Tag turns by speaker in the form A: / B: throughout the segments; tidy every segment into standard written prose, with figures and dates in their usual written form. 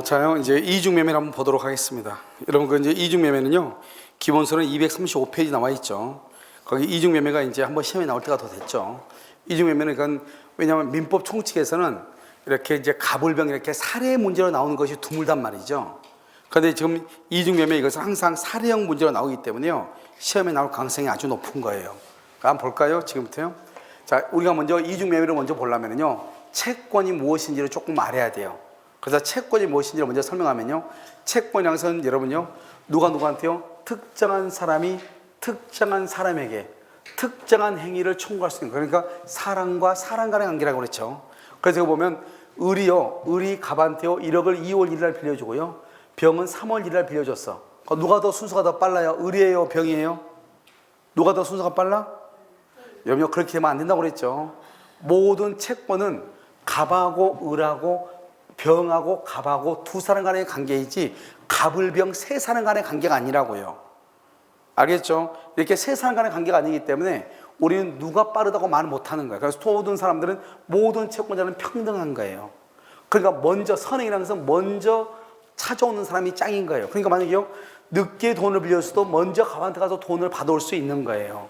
A: 자요. 이제 이중매매를 한번 보도록 하겠습니다. 여러분, 그 이제 이중매매는요, 기본서는 235페이지 나와 있죠. 거기 이중매매가 이제 한번 시험에 나올 때가 더 됐죠. 이중매매는 그건 왜냐하면 민법 총칙에서는 이렇게 이제 가불병 이렇게 살해 문제로 나오는 것이 드물단 말이죠. 그런데 지금 이중매매 이것은 항상 살해형 문제로 나오기 때문에요, 시험에 나올 가능성이 아주 높은 거예요. 한번 볼까요? 지금부터요. 자, 우리가 먼저 이중매매를 먼저 보려면요, 채권이 무엇인지를 조금 알아야 돼요. 그래서 채권이 무엇인지를 먼저 설명하면요, 채권이라는 것은 여러분요, 누구한테요? 특정한 사람이 특정한 사람에게 특정한 행위를 청구할 수 있는 거예요. 그러니까 사람과 사람 간의 관계라고 그랬죠. 그래서 보면 을이 갑한테요 1억을 2월 1일 날 빌려주고요, 병은 3월 1일 날 빌려줬어. 누가 더 순서가 더 빨라요? 을이에요, 병이에요? 누가 더 순서가 빨라? 여러분, 그렇게 되면 안 된다고 그랬죠. 모든 채권은 갑하고 을하고 병하고 갑하고 두 사람 간의 관계이지 갑을병 세 사람 간의 관계가 아니라고요. 알겠죠? 이렇게 세 사람 간의 관계가 아니기 때문에 우리는 누가 빠르다고 말 못하는 거예요. 그래서 모든 사람들은, 모든 채권자는 평등한 거예요. 그러니까 먼저, 선행이라는 것은 먼저 찾아오는 사람이 짱인 거예요. 그러니까 만약에요, 늦게 돈을 빌렸어도 먼저 갑한테 가서 돈을 받아올 수 있는 거예요.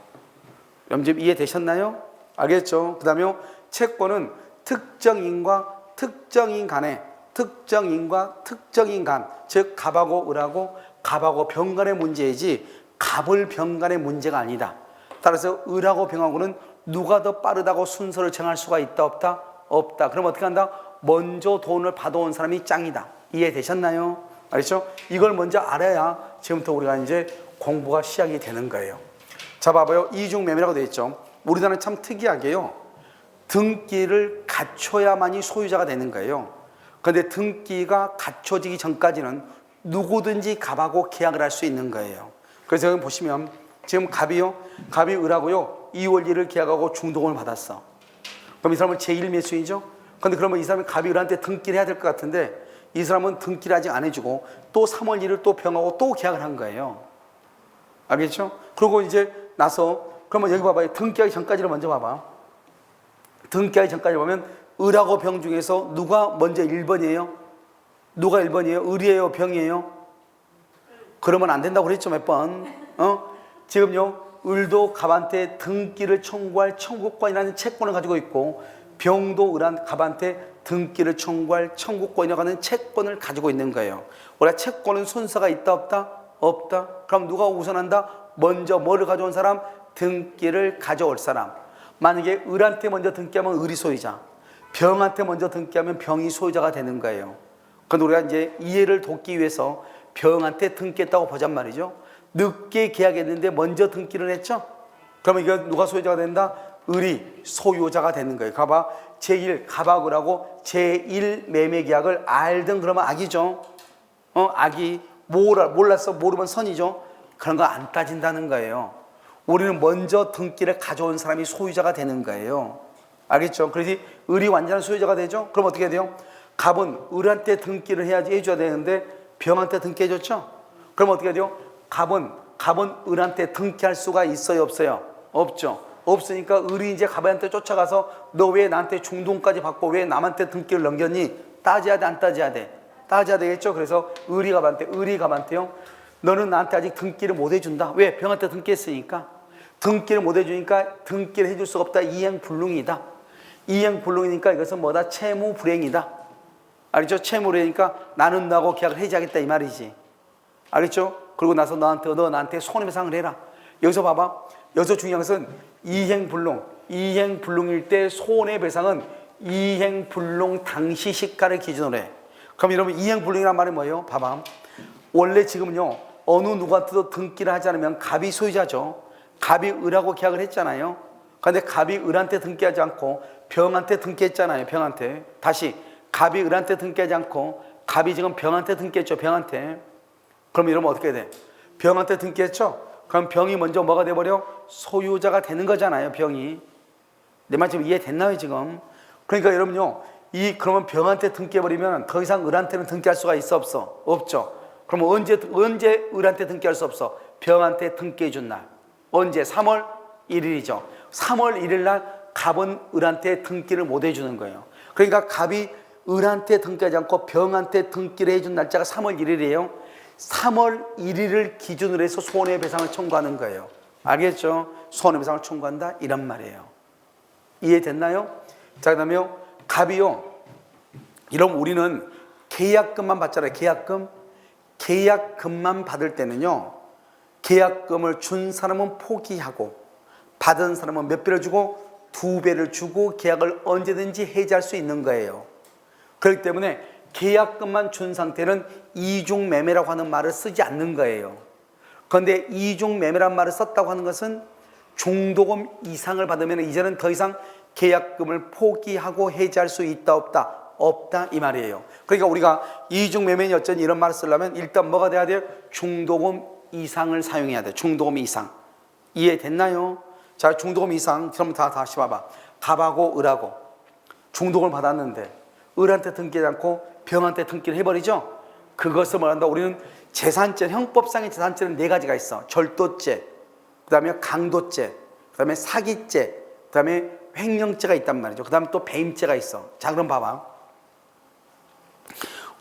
A: 여러분 지금 이해되셨나요? 알겠죠? 그 다음에 채권은 특정인과 특정인 간에, 특정인과 특정인 간, 즉 갑하고 을하고 갑하고 병 간의 문제이지 갑을 병 간의 문제가 아니다. 따라서 을하고 병하고는 누가 더 빠르다고 순서를 정할 수가 있다, 없다? 없다. 그럼 어떻게 한다? 먼저 돈을 받아온 사람이 짱이다. 이해되셨나요? 알겠죠? 이걸 먼저 알아야 지금부터 우리가 이제 공부가 시작이 되는 거예요. 자, 봐봐요. 이중매매라고 되어 있죠. 우리나라는 참 특이하게요, 등기를 갖춰야만이 소유자가 되는 거예요. 그런데 등기가 갖춰지기 전까지는 누구든지 갑하고 계약을 할 수 있는 거예요. 그래서 여기 보시면 지금 갑이 을하고요 2월 1일 계약하고 중도금을 받았어. 그럼 이 사람은 제1매수인이죠. 그런데 그러면 이 사람이 갑이 을한테 등기를 해야 될 것 같은데 이 사람은 등기를 아직 안 해주고 또 3월 1일 또 병하고 또 계약을 한 거예요. 알겠죠? 그리고 이제 나서, 그러면 여기 봐봐요. 등기하기 전까지를 먼저 봐봐. 등기하기 전까지 보면 을하고 병 중에서 누가 먼저 1번이에요? 누가 1번이에요? 을이에요, 병이에요? 그러면 안 된다고 그랬죠, 몇 번? 지금요, 을도 갑한테 등기를 청구할 청구권이라는 채권을 가지고 있고, 병도 갑한테 등기를 청구할 청구권이라고 하는 채권을 가지고 있는 거예요. 우리가 채권은 순서가 있다, 없다? 없다. 그럼 누가 우선한다? 먼저 뭐를 가져온 사람? 등기를 가져올 사람. 만약에 을한테 먼저 등기하면 을이 소유자, 병한테 먼저 등기하면 병이 소유자가 되는 거예요. 그런데 우리가 이제 이해를 돕기 위해서 병한테 등기했다고 보잔 말이죠. 늦게 계약했는데 먼저 등기를 했죠. 그러면 이거 누가 소유자가 된다? 을이 소유자가 되는 거예요. 가봐, 제1 갑하고 제1 매매 계약을 알든 그러면 악이죠. 악이 몰랐어, 모르면 선이죠. 그런 거 안 따진다는 거예요. 우리는 먼저 등기를 가져온 사람이 소유자가 되는 거예요. 알겠죠? 그래서 을이 완전한 소유자가 되죠? 그럼 어떻게 돼요? 갑은 을한테 등기를 해줘야 되는데 병한테 등기해줬죠? 그럼 어떻게 돼요? 갑은 을한테 등기할 수가 있어요, 없어요? 없죠. 없으니까 을이 이제 갑한테 쫓아가서 너 왜 나한테 중동까지 받고 왜 남한테 등기를 넘겼니? 따져야 돼, 안 따져야 돼? 따져야 되겠죠? 그래서 을이 갑한테요, 너는 나한테 아직 등기를 못 해준다. 왜? 병한테 등기했으니까. 등기를 못 해주니까 등기를 해줄 수가 없다. 이행불능이다. 이행불능이니까 이것은 뭐다? 채무불행이다. 알겠죠? 채무불행이니까 나는 너하고 계약을 해지하겠다 이 말이지. 알겠죠? 그리고 나서 너 나한테 손해배상을 해라. 여기서 봐봐. 여기서 중요한 것은 이행불능. 이행불능일 때 손해배상은 이행불능 당시 시가를 기준으로 해. 그럼 여러분, 이행불능이란 말이 뭐예요? 봐봐. 원래 지금은요, 어느 누구한테도 등기를 하지 않으면 갑이 소유자죠. 갑이 을하고 계약을 했잖아요. 그런데 갑이 을한테 등기하지 않고 병한테 등기했잖아요. 병한테. 다시 갑이 을한테 등기하지 않고 갑이 지금 병한테 등기했죠. 병한테. 그럼 이러면 어떻게 돼? 병한테 등기했죠. 그럼 병이 먼저 뭐가 돼버려? 소유자가 되는 거잖아요. 병이. 내 말 지금 이해됐나요 지금? 그러니까 여러분요, 그러면 병한테 등기해버리면 더 이상 을한테는 등기할 수가 있어, 없어? 없죠. 그럼 언제 을한테 등기할 수 없어? 병한테 등기해준 날. 언제? 3월 1일이죠. 3월 1일 날 갑은 을한테 등기를 못 해주는 거예요. 그러니까 갑이 을한테 등기하지 않고 병한테 등기를 해준 날짜가 3월 1일이에요. 3월 1일을 기준으로 해서 손해배상을 청구하는 거예요. 알겠죠? 손해배상을 청구한다 이런 말이에요. 이해됐나요? 자, 그 다음에 갑이요. 이러면 우리는 계약금만 받잖아요. 계약금만 받을 때는요, 계약금을 준 사람은 포기하고 받은 사람은 몇 배를 주고 2배를 주고 계약을 언제든지 해지할 수 있는 거예요. 그렇기 때문에 계약금만 준 상태는 이중매매라고 하는 말을 쓰지 않는 거예요. 그런데 이중매매란 말을 썼다고 하는 것은 중도금 이상을 받으면 이제는 더 이상 계약금을 포기하고 해지할 수 있다 없다? 없다 이 말이에요. 그러니까 우리가 이중매매니 어쩌니 이런 말을 쓰려면 일단 뭐가 돼야 돼요? 중도금 이상을 사용해야 돼요. 중도금 이상. 이해됐나요? 자, 중도금 이상. 그럼 다시 봐봐. 갑하고 을하고 중도금을 받았는데 을한테 등기하지 않고 병한테 등기를 해버리죠. 그것을 말한다. 우리는 재산죄, 형법상의 재산죄는 4가지가 있어. 절도죄, 그 다음에 강도죄, 그 다음에 사기죄, 그 다음에 횡령죄가 있단 말이죠. 그 다음에 또 배임죄가 있어. 자, 그럼 봐봐.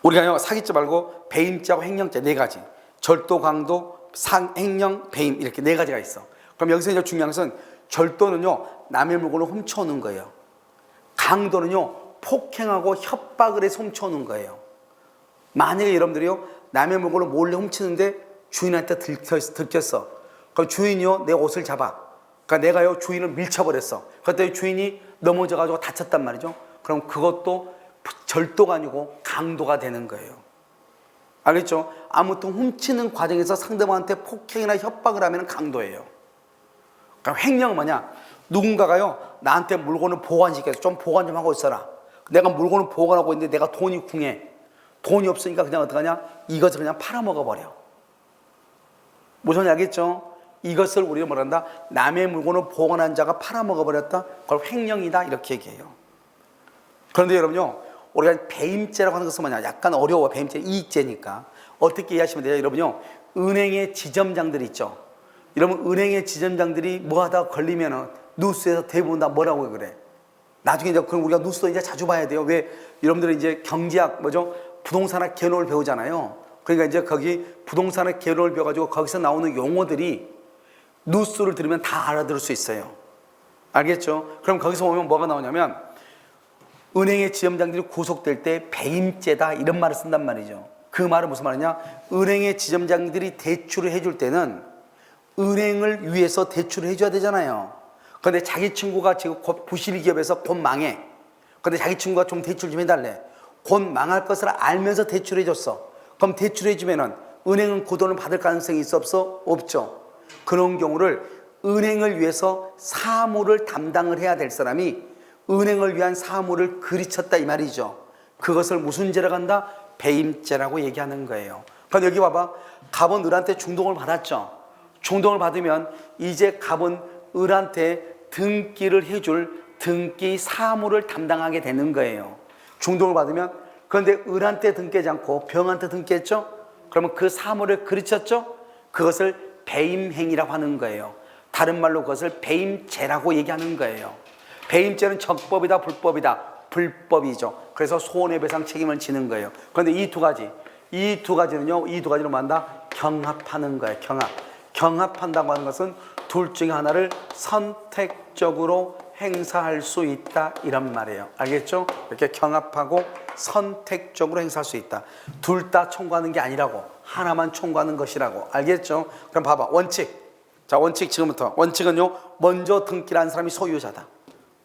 A: 우리가 사기죄 말고 배임죄하고 횡령죄 4가지. 절도, 강도, 횡령, 배임 이렇게 4가지가 있어. 그럼 여기서 이제 중요한 것은 절도는요, 남의 물건을 훔쳐오는 거예요. 강도는요, 폭행하고 협박을 해서 훔쳐오는 거예요. 만약에 여러분들이요, 남의 물건을 몰래 훔치는데 주인한테 들켰어. 그럼 주인이요, 내 옷을 잡아. 그러니까 내가요, 주인을 밀쳐버렸어. 그랬더니 주인이 넘어져가지고 다쳤단 말이죠. 그럼 그것도 절도가 아니고 강도가 되는 거예요. 알겠죠? 아무튼 훔치는 과정에서 상대방한테 폭행이나 협박을 하면 강도예요. 그러니까 횡령은 뭐냐? 누군가가요, 나한테 물건을 보관시켜서 좀 보관 좀 하고 있어라. 내가 물건을 보관하고 있는데 내가 돈이 궁해. 돈이 없으니까 그냥 어떡하냐? 이것을 그냥 팔아먹어버려. 무슨 말인지 알겠죠? 이것을 우리가 뭐란다? 남의 물건을 보관한 자가 팔아먹어버렸다? 그걸 횡령이다 이렇게 얘기해요. 그런데 여러분요, 우리가 배임죄라고 하는 것은 뭐냐? 약간 어려워. 배임죄 이익죄니까. 어떻게 이해하시면 돼요? 여러분요, 은행의 지점장들이 있죠. 여러분, 은행의 지점장들이 뭐 하다가 걸리면은 뉴스에서 대부분 다 뭐라고 그래? 나중에 이제 그럼 우리가 뉴스도 이제 자주 봐야 돼요. 왜? 여러분들은 이제 경제학 부동산학 개론을 배우잖아요. 그러니까 이제 거기 부동산학 개론을 배워가지고 거기서 나오는 용어들이 뉴스를 들으면 다 알아들을 수 있어요. 알겠죠? 그럼 거기서 보면 뭐가 나오냐면 은행의 지점장들이 구속될 때 배임죄다 이런 말을 쓴단 말이죠. 그 말은 무슨 말이냐? 은행의 지점장들이 대출을 해줄 때는 은행을 위해서 대출을 해줘야 되잖아요. 그런데 자기 친구가 지금 곧 부실기업에서 곧 망해. 그런데 자기 친구가 좀 대출 좀 해달래. 곧 망할 것을 알면서 대출해줬어. 그럼 대출해주면은 은행은 그 돈을 받을 가능성이 있어 없어? 없죠. 그런 경우를 은행을 위해서 사무를 담당을 해야 될 사람이 은행을 위한 사무를 그리쳤다 이 말이죠. 그것을 무슨 죄라고 한다? 배임죄라고 얘기하는 거예요. 그럼 여기 봐봐. 갑은 을한테 중동을 받았죠. 중동을 받으면 이제 갑은 을한테 등기를 해줄 등기 사무를 담당하게 되는 거예요. 중동을 받으면. 그런데 을한테 등기하지 않고 병한테 등기했죠. 그러면 그 사무를 그르쳤죠. 그것을 배임행위라고 하는 거예요. 다른 말로 그것을 배임죄라고 얘기하는 거예요. 배임죄는 적법이다 불법이다? 불법이죠. 그래서 손해배상 책임을 지는 거예요. 그런데 이 두 가지는요, 이 두 가지로 만다 경합하는 거예요. 경합한다고 하는 것은 둘 중에 하나를 선택적으로 행사할 수 있다 이런 말이에요. 알겠죠? 이렇게 경합하고 선택적으로 행사할 수 있다. 둘 다 청구하는 게 아니라고, 하나만 청구하는 것이라고. 알겠죠? 그럼 봐봐. 원칙. 자, 원칙 지금부터. 원칙은요, 먼저 등기를 한 사람이 소유자다.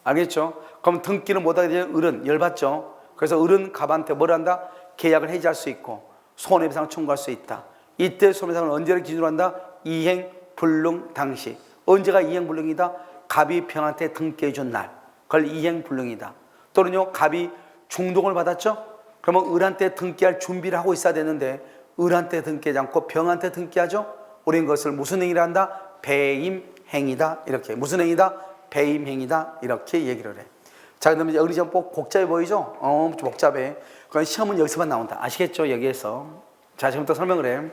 A: 알겠죠? 그럼 등기를 못하게 되면 을은 열받죠. 그래서 을은 갑한테 뭘 한다? 계약을 해지할 수 있고 손해배상 청구할 수 있다. 이때 손해배상을 언제를 기준으로 한다? 이행 불능 당시. 언제가 이행 불능이다? 갑이 병한테 등기해 준 날. 그걸 이행 불능이다. 또는요, 갑이 중동을 받았죠? 그러면 을한테 등기할 준비를 하고 있어야 되는데 을한테 등기하지 않고 병한테 등기하죠? 우리는 그것을 무슨 행위를 한다? 배임행위다. 이렇게. 무슨 행위다? 배임행위다. 이렇게 얘기를 해. 자, 그러면 을이 좀 복잡해 보이죠? 좀 복잡해. 그건 시험은 여기서만 나온다. 아시겠죠? 여기에서. 자, 지금부터 설명을 해.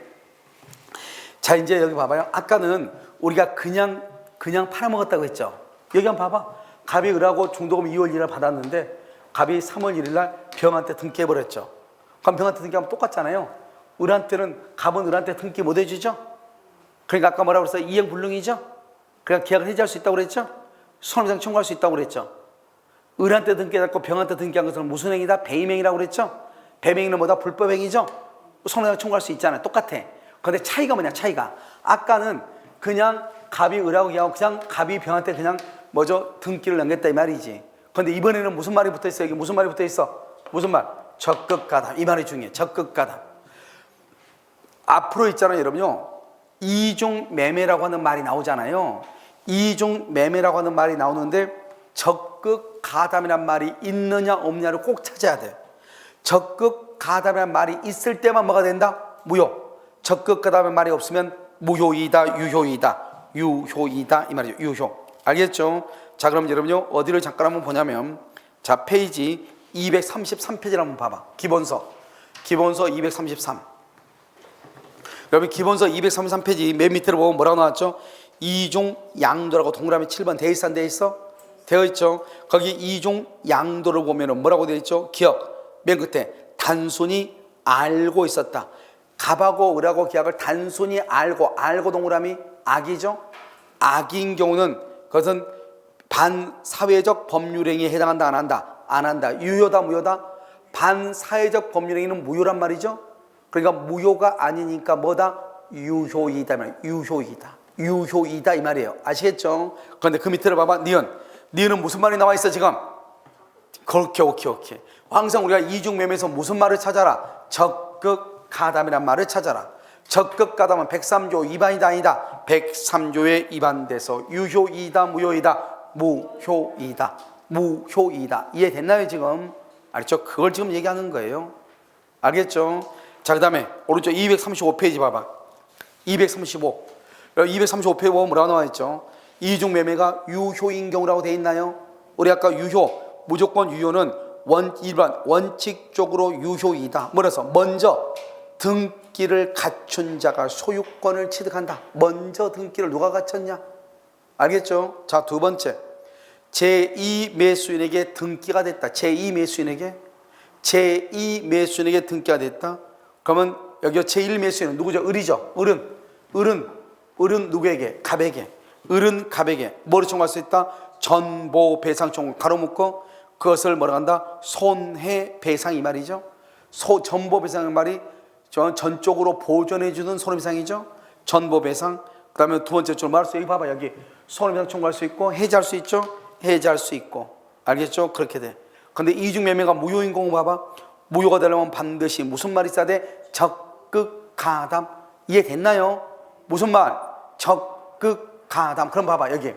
A: 자, 이제 여기 봐봐요. 아까는 우리가 그냥 팔아먹었다고 했죠. 여기 한번 봐봐. 갑이 을하고 중도금 2월 1일 날 받았는데 갑이 3월 1일 날 병한테 등기해버렸죠. 그럼 병한테 등기하면 똑같잖아요. 을한테는, 갑은 을한테 등기 못 해주죠. 그러니까 아까 뭐라고 그랬어요? 이행불능이죠. 그러니까 계약을 해지할 수 있다고 그랬죠. 손해배상 청구할 수 있다고 그랬죠. 을한테 등기해갖고 병한테 등기한 것은 무슨 행위다? 배임행위라고 그랬죠. 배임행위는 뭐다? 불법행위죠. 손해배상 청구할 수 있잖아요. 똑같아. 근데 차이가 뭐냐? 차이가 아까는 그냥 갑이 을하고 계약하고 그냥 갑이 병한테 그냥 뭐죠? 등기를 넘겼다 이 말이지. 근데 이번에는 무슨 말이 붙어있어? 여기 무슨 말이 붙어있어? 무슨 말? 적극가담. 이 말이 중요해. 적극가담. 앞으로 있잖아요 여러분요, 이중매매라고 하는 말이 나오잖아요. 이중매매라고 하는 말이 나오는데 적극가담이란 말이 있느냐 없느냐를 꼭 찾아야 돼요. 적극가담이란 말이 있을 때만 뭐가 된다? 무효. 적극가담의 말이 없으면 무효이다, 유효이다. 유효이다 이 말이죠. 유효. 알겠죠? 자, 그럼 여러분요, 어디를 잠깐 한번 보냐면, 자, 페이지 233페이지를 한번 봐봐. 기본서 233. 여러분 기본서 233페이지 맨 밑으로 보면 뭐라고 나왔죠? 이중양도라고 동그라미 7번 돼 있어 안 돼 있어? 되어 있죠. 거기 이중양도를 보면 뭐라고 되어 있죠? 기억 맨 끝에 단순히 알고 있었다. 갑하고 을하고 계약을 단순히 알고 동그라미 악이죠. 악인 경우는 그것은 반사회적 법률행위에 해당한다 안 한다? 안 한다. 유효다 무효다? 반사회적 법률행위는 무효란 말이죠. 그러니까 무효가 아니니까 뭐다? 유효이다. 유효이다 이 말이에요. 아시겠죠? 그런데 그 밑에를 봐봐. 니은은 무슨 말이 나와 있어 지금? 그렇게 오케이. 항상 우리가 이중매매에서 무슨 말을 찾아라? 적극가담이란 말을 찾아라. 적극가담은 103조 위반이다 아니다? 103조에 위반돼서 유효이다 무효이다? 무효이다. 이해됐나요 지금? 알겠죠? 그걸 지금 얘기하는 거예요. 알겠죠? 자, 그 다음에 오른쪽 235페이지 봐봐. 235페이지 보면 뭐라고 나와 있죠? 이중매매가 유효인 경우라고 돼 있나요? 우리 아까 유효, 무조건 유효는 일반 원칙적으로 유효이다. 뭐라서? 먼저 등기를 갖춘 자가 소유권을 취득한다. 먼저 등기를 누가 갖췄냐? 알겠죠? 자, 두 번째, 제2매수인에게 등기가 됐다. 제2매수인에게 등기가 됐다. 그러면 여기 제1매수인은 누구죠? 을이죠. 을은 누구에게? 갑에게. 을은 갑에게 뭐를 청구할 수 있다? 전보배상 청구. 가로 묶고 그것을 뭐라고 한다? 손해배상 이 말이죠. 전보배상의 말이 전적으로 보존해주는 손해배상이죠. 전보배상. 그 다음에 두 번째 줄 말할 수, 여기 봐봐. 여기 손해배상 청구할 수 있고 해지할 수 있죠. 해지할 수 있고. 알겠죠? 그렇게 돼. 근데 이중매매가 무효인 경우 봐봐. 무효가 되려면 반드시 무슨 말이 있어야 돼? 적극가담. 이해됐나요? 무슨 말? 적극가담. 그럼 봐봐 여기.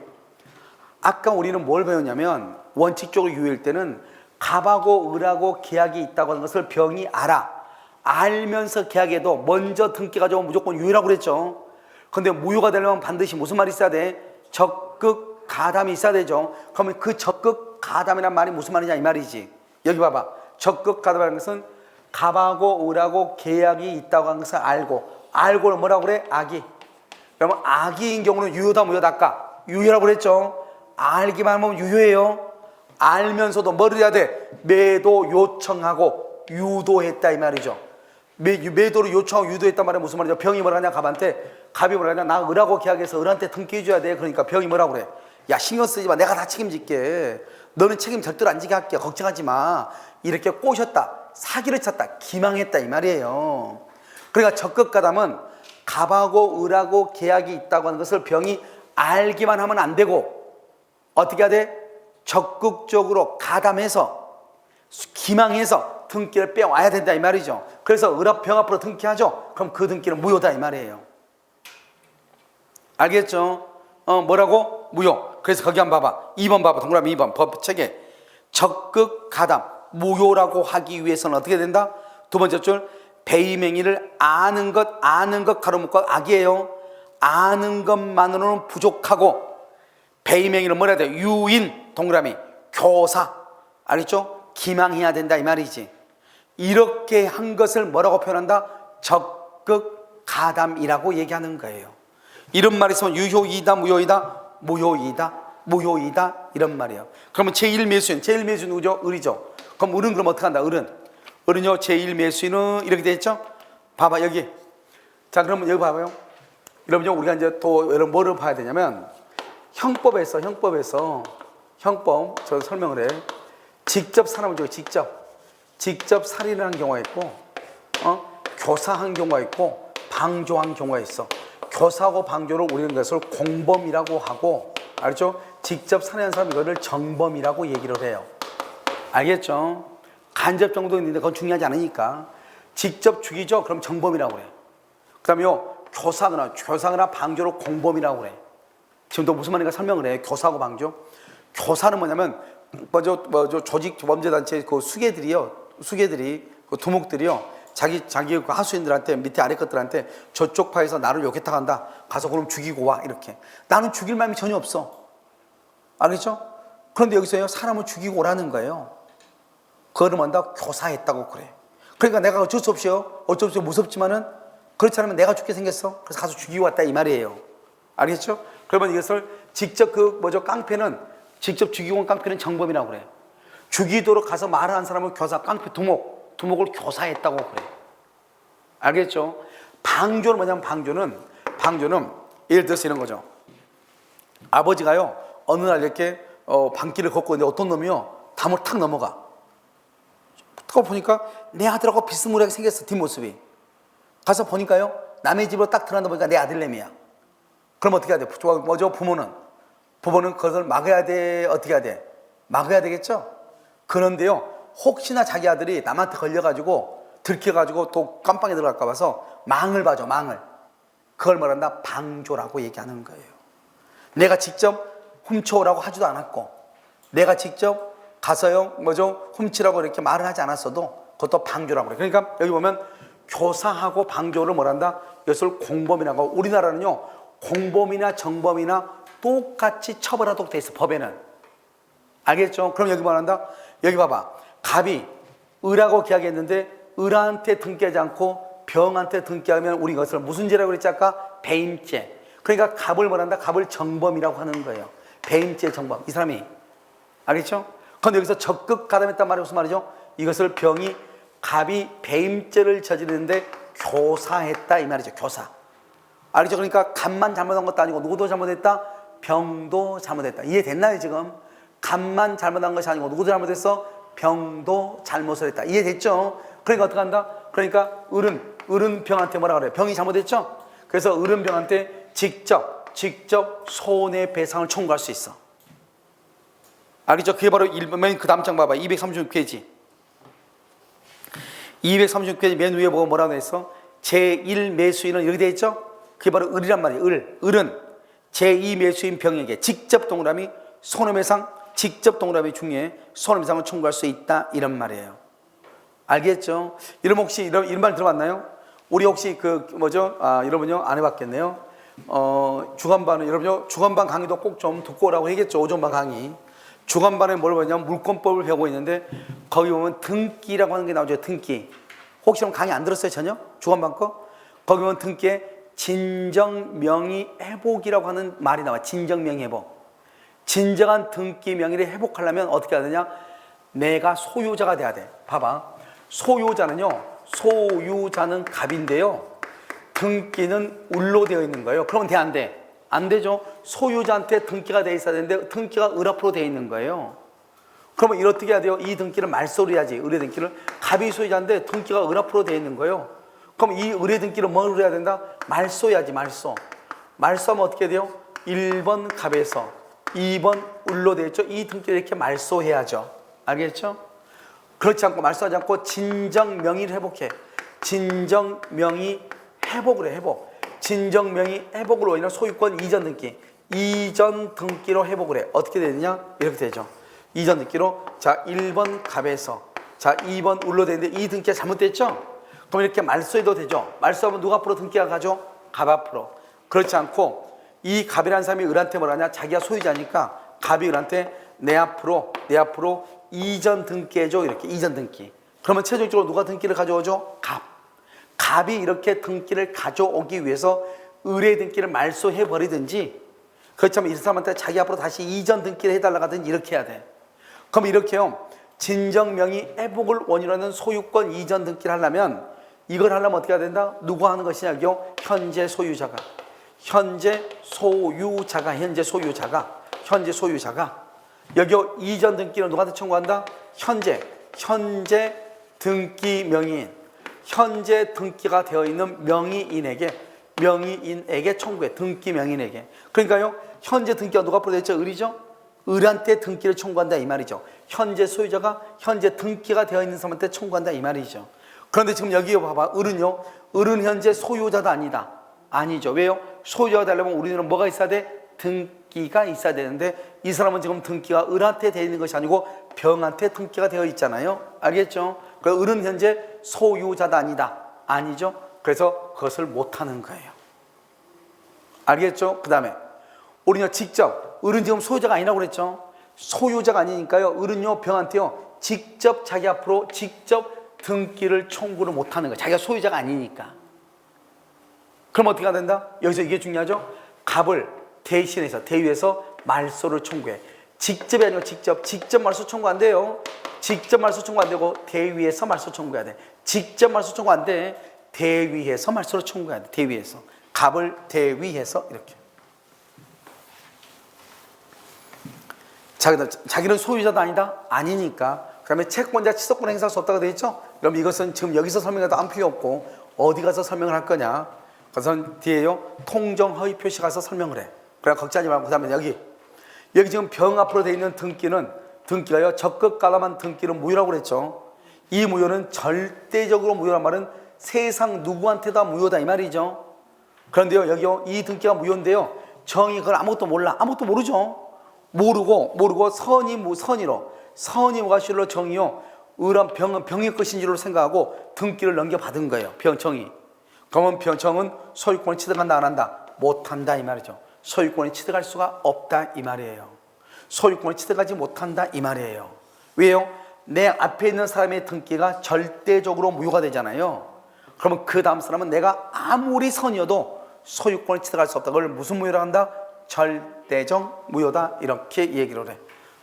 A: 아까 우리는 뭘 배웠냐면 원칙적으로 유효일 때는 갑하고 을하고 계약이 있다고 하는 것을 병이 알면서 계약해도 먼저 등기 가져오면 무조건 유효라고 그랬죠. 근데 무효가 되려면 반드시 무슨 말이 있어야 돼? 적극가담이 있어야 되죠. 그러면 그 적극가담이란 말이 무슨 말이냐 이 말이지. 여기 봐봐. 적극가담이라는 것은 갑하고 을하고 계약이 있다고 하는 것을 알고는 뭐라고 그래? 악이. 그러면 악이인 경우는 유효다 무효다? 아까 유효라고 그랬죠. 알기만 하면 유효해요. 알면서도 뭘 해야 돼? 매도 요청하고 유도했다 이 말이죠. 매도를 요청하고 유도했단 말은 무슨 말이죠? 병이 뭐라 하냐 갑한테. 갑이 뭐라 하냐? 나 을하고 계약해서 을한테 등기해줘야 돼. 그러니까 병이 뭐라고 그래? 야, 신경 쓰지 마. 내가 다 책임질게. 너는 책임 절대로 안 지게 할게. 걱정하지 마. 이렇게 꼬셨다. 사기를 쳤다. 기망했다 이 말이에요. 그러니까 적극가담은 갑하고 을하고 계약이 있다고 하는 것을 병이 알기만 하면 안 되고 어떻게 해야 돼? 적극적으로 가담해서 기망해서 등기를 빼와야 된다 이 말이죠. 그래서 병 앞으로 등기하죠. 그럼 그 등기는 무효다 이 말이에요. 알겠죠? 뭐라고? 무효. 그래서 거기 한번 봐봐. 2번 봐봐. 동그라미 2번 법책에 적극가담 무효라고 하기 위해서는 어떻게 된다? 두 번째 줄 배임행위를 아는 것 가로 묶고 악이에요. 아는 것만으로는 부족하고 배임행위를 뭐라 해야 돼? 유인 동그라미 교사. 알겠죠? 기망해야 된다 이 말이지. 이렇게 한 것을 뭐라고 표현한다? 적극가담이라고 얘기하는 거예요. 이런 말이 있으면 유효이다 무효이다? 무효이다 이런 말이에요. 그러면 제1매수인 누구죠? 을이죠. 그럼 을은 그럼 어떻게 한다? 을은요 제1매수인은 이렇게 돼 있죠? 봐봐 여기. 자 그러면 여기 봐봐요. 여러분요 우리가 이제 또 여러분 뭐를 봐야 되냐면 형법 저 설명을 해. 직접 사람을 죽여 직접 살인을 한 경우가 있고 교사한 경우가 있고 방조한 경우가 있어. 교사하고 방조를 우리는 것을 공범이라고 하고, 알죠? 직접 살인한 사람 이거를 정범이라고 얘기를 해요. 알겠죠? 간접 정도 있는데 그건 중요하지 않으니까 직접 죽이죠? 그럼 정범이라고 그래. 그 다음에요 교사거나 방조를 공범이라고 그래. 지금 또 무슨 말인가 설명을 해. 교사하고 방조. 교사는 뭐냐면 조직 범죄단체 그 수괴들이 그 두목들이요 자기 그 하수인들한테 밑에 아래 것들한테 저쪽 파에서 나를 욕했다 간다. 가서 그럼 죽이고 와 이렇게. 나는 죽일 마음이 전혀 없어. 알겠죠? 그런데 여기서요 사람을 죽이고 오라는 거예요. 그거를 뭔다 교사했다고 그래. 그러니까 내가 어쩔 수 없이 무섭지만은 그렇지 않으면 내가 죽게 생겼어. 그래서 가서 죽이고 왔다 이 말이에요. 알겠죠? 그러면 이것을 직접 깡패는 직접 죽이고 온 깡패는 정범이라고 그래. 죽이도록 가서 말을 한 사람은 교사, 깡패, 두목을 교사했다고 그래. 알겠죠? 방조는 뭐냐면 방조는 예를 들어서 이런 거죠. 아버지가요 어느 날 이렇게 밤길을 걷고 있는데 어떤 놈이요 담을 탁 넘어가. 딱 보니까 내 아들하고 비스무리하게 생겼어. 뒷모습이. 가서 보니까요 남의 집으로 딱 들어간다 보니까 내 아들내미야. 그럼 어떻게 해야 돼? 뭐죠? 부모는 그것을 막아야 돼? 어떻게 해야 돼? 막아야 되겠죠? 그런데요 혹시나 자기 아들이 남한테 걸려가지고 들켜가지고 또 깜빵에 들어갈까 봐서 망을 봐줘. 그걸 말한다 방조라고 얘기하는 거예요. 내가 직접 훔쳐오라고 하지도 않았고 내가 직접 가서요 훔치라고 이렇게 말을 하지 않았어도 그것도 방조라고 그래. 그러니까 여기 보면 교사하고 방조를 뭐란다? 이것을 공범이라고 하고, 우리나라는요 공범이나 정범이나 똑같이 처벌하도록 돼 있어 법에는. 알겠죠? 그럼 여기 뭐란다? 여기 봐봐. 갑이 을하고 계약했는데 을한테 등기하지 않고 병한테 등기하면 우리 이것을 무슨 죄라고 그랬지 아까? 배임죄. 그러니까 갑을 뭐란다? 갑을 정범이라고 하는 거예요. 배임죄 정범. 이 사람이. 알겠죠? 그런데 여기서 적극 가담했단 말이 무슨 말이죠? 이것을 갑이 배임죄를 저지르는데 교사했다 이 말이죠. 교사. 알겠죠? 그러니까 갑만 잘못한 것도 아니고 누구도 잘못했다? 병도 잘못했다. 이해됐나요 지금? 갑만 잘못한 것이 아니고 누구도 잘못했어? 병도 잘못을 했다. 이해됐죠? 그러니까 어떻게 한다? 그러니까 을은 병한테 뭐라 그래요? 병이 잘못했죠? 그래서 을은 병한테 직접 손해배상을 청구할 수 있어. 알겠죠? 그게 바로 맨 그 다음 장 봐봐. 236페이지. 236페이지 맨 위에 보고 뭐라고 했어? 제1매수인은 이렇게 돼 있죠? 그게 바로 을이란 말이에요. 을은 제2매수인 병에게 직접 동그라미 손해배상 직접 동그라미 중에 손해배상을 청구할 수 있다 이런 말이에요. 알겠죠? 여러분 혹시 이런 말 들어봤나요? 우리 혹시 여러분요 안 해봤겠네요. 주간반은 여러분요 주간반 강의도 꼭 좀 듣고 오라고 하겠죠. 오전반 강의. 주간반에 뭘 배우냐면 물권법을 배우고 있는데 거기 보면 등기라고 하는 게 나오죠. 등기. 혹시 그럼 강의 안 들었어요 전혀? 주간반 거? 거기 보면 등기에 진정명의회복이라고 하는 말이 나와. 진정명의회복. 진정한 등기 명의를 회복하려면 어떻게 해야 되냐? 내가 소유자가 돼야 돼. 봐봐. 소유자는 갑인데요. 등기는 을로 되어 있는 거예요. 그러면 돼, 안 돼? 안 되죠. 소유자한테 등기가 돼 있어야 되는데 등기가 을 앞으로 되어 있는 거예요. 그러면 이걸 어떻게 해야 돼요? 이 등기를 말소를 해야지. 을의 등기를. 갑이 소유자인데 등기가 을 앞으로 되어 있는 거예요. 그럼 이 을의 등기를 뭐로 해야 된다? 말소해야지. 말소하면 어떻게 돼요? 1번 갑에서 2번 을로 되어 있죠. 이 등기를 이렇게 말소해야죠. 알겠죠? 그렇지 않고 말소하지 않고 진정명의를 회복해. 진정명의 회복을 해. 진정명의 회복으로 인한 소유권 이전 등기로 회복을 해. 어떻게 되느냐? 이렇게 되죠. 이전 등기로 자 1번 갑에서 자 2번 을로 되는데 이 등기가 잘못됐죠? 그럼 이렇게 말소해도 되죠. 말소하면 누가 앞으로 등기가 가죠? 갑 앞으로. 그렇지 않고 이 갑이라는 사람이 을한테 뭐라냐? 자기가 소유자니까 갑이 을한테 내 앞으로 이전 등기해줘. 이렇게 이전 등기. 그러면 최종적으로 누가 등기를 가져오죠? 갑이 이렇게 등기를 가져오기 위해서 을의 등기를 말소해버리든지 그렇지 않으면 이 사람한테 자기 앞으로 다시 이전 등기를 해달라고 하든지 이렇게 해야 돼. 그럼 이렇게요. 진정 명의 회복을 원인으로 하는 소유권 이전 등기를 하려면 이걸 하려면 어떻게 해야 된다? 누가 하는 것이냐고요? 현재 소유자가. 현재 소유자가 여기 이전 등기는 누구한테 청구한다? 현재 등기 명의인, 현재 등기가 되어 있는 명의인에게 청구해. 등기 명의인에게. 그러니까요, 현재 등기가 누가 앞으로 됐죠? 을이죠? 을한테 등기를 청구한다 이 말이죠. 현재 소유자가 현재 등기가 되어 있는 사람한테 청구한다 이 말이죠. 그런데 지금 여기 봐봐. 을은 현재 소유자도 아니죠. 왜요? 소유자가 되려면 우리는 뭐가 있어야 돼? 등기가 있어야 되는데 이 사람은 지금 등기가 을한테 되어 있는 것이 아니고 병한테 등기가 되어 있잖아요. 알겠죠? 그래서 을은 현재 소유자도 아니죠. 그래서 그것을 못하는 거예요. 알겠죠? 그 다음에 우리는 직접, 을은 지금 소유자가 아니라고 그랬죠. 소유자가 아니니까요, 을은요 병한테요 직접 자기 앞으로 직접 등기를 청구를 못하는 거예요. 자기가 소유자가 아니니까. 그럼 어떻게 해야 된다? 여기서 이게 중요하죠. 갑을 대신해서 대위에서 말소를 청구해. 직접이 아니고 직접 말소 청구 안 돼요. 직접 말소 청구 안 되고 대위에서 말소 청구해야 돼. 직접 말소 청구 안 돼. 대위에서 말소를 청구해야 돼. 대위에서. 갑을 대위해서 이렇게. 자기는 소유자도 아니니까. 그 다음에 채권자 취소권 행사할 수 없다고 되어 있죠. 그럼 이것은 지금 여기서 설명해도 안 필요 없고 어디 가서 설명을 할 거냐. 그래서 뒤에요 통정 허위 표시 가서 설명을 해. 그래 걱정하지 말고. 그 다음에 여기 지금 병 앞으로 되어 있는 등기가요 적극 가담한 등기는 무효라고 그랬죠. 이 무효는 절대적으로 무효란 말은 세상 누구한테도 다 무효다 이 말이죠. 그런데요 여기요 이 등기가 무효인데요 정이 그걸 아무것도 모르죠. 모르고 선이 무과실로 정이요 을한 병의 것인 줄로 생각하고 등기를 넘겨받은 거예요. 병정이. 그러면 병정은 소유권을 취득한다 안 한다? 못한다 이 말이죠. 소유권을 취득할 수가 없다 이 말이에요. 소유권을 취득하지 못한다 이 말이에요. 왜요? 내 앞에 있는 사람의 등기가 절대적으로 무효가 되잖아요. 그러면 그 다음 사람은 내가 아무리 선이어도 소유권을 취득할 수 없다. 그걸 무슨 무효라고 한다? 절대적 무효다 이렇게 얘기를 해.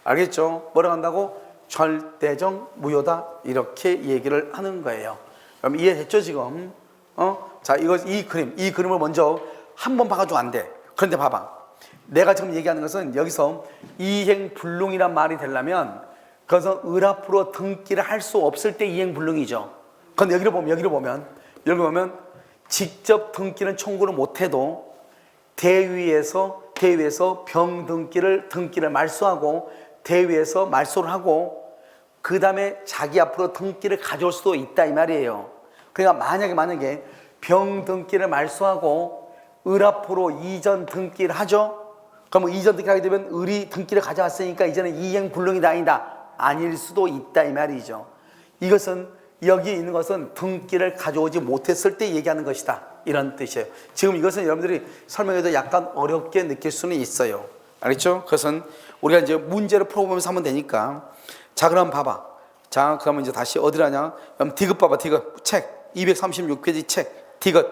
A: 알겠죠? 뭐라고 한다고? 절대적 무효다 이렇게 얘기를 하는 거예요. 그럼 이해됐죠 지금? 자 이 그림을 먼저 한번 봐가지고 안 돼. 그런데 봐봐. 내가 지금 얘기하는 것은 여기서 이행불능이란 말이 되려면 그것은 을 앞으로 등기를 할 수 없을 때 이행불능이죠. 그런데 여기를 보면 직접 등기는 청구를 못해도 대위에서 병 등기를 말소하고 대위에서 말소를 하고 그 다음에 자기 앞으로 등기를 가져올 수도 있다 이 말이에요. 그러니까 만약에 병 등기를 말소하고 을 앞으로 이전 등기를 하죠. 그러면 이전 등기를 하게 되면 을이 등기를 가져왔으니까 이제는 이행불능이다 아닐 수도 있다 이 말이죠. 이것은 여기 있는 것은 등기를 가져오지 못했을 때 얘기하는 것이다 이런 뜻이에요. 지금 이것은 여러분들이 설명해도 약간 어렵게 느낄 수는 있어요. 알겠죠? 그것은 우리가 이제 문제를 풀어보면서 하면 되니까. 자 그럼 봐봐. 자 그러면 이제 다시 어디로 하냐. 그럼 디귿 봐봐. 디귿 책 236페이지 책 디귿.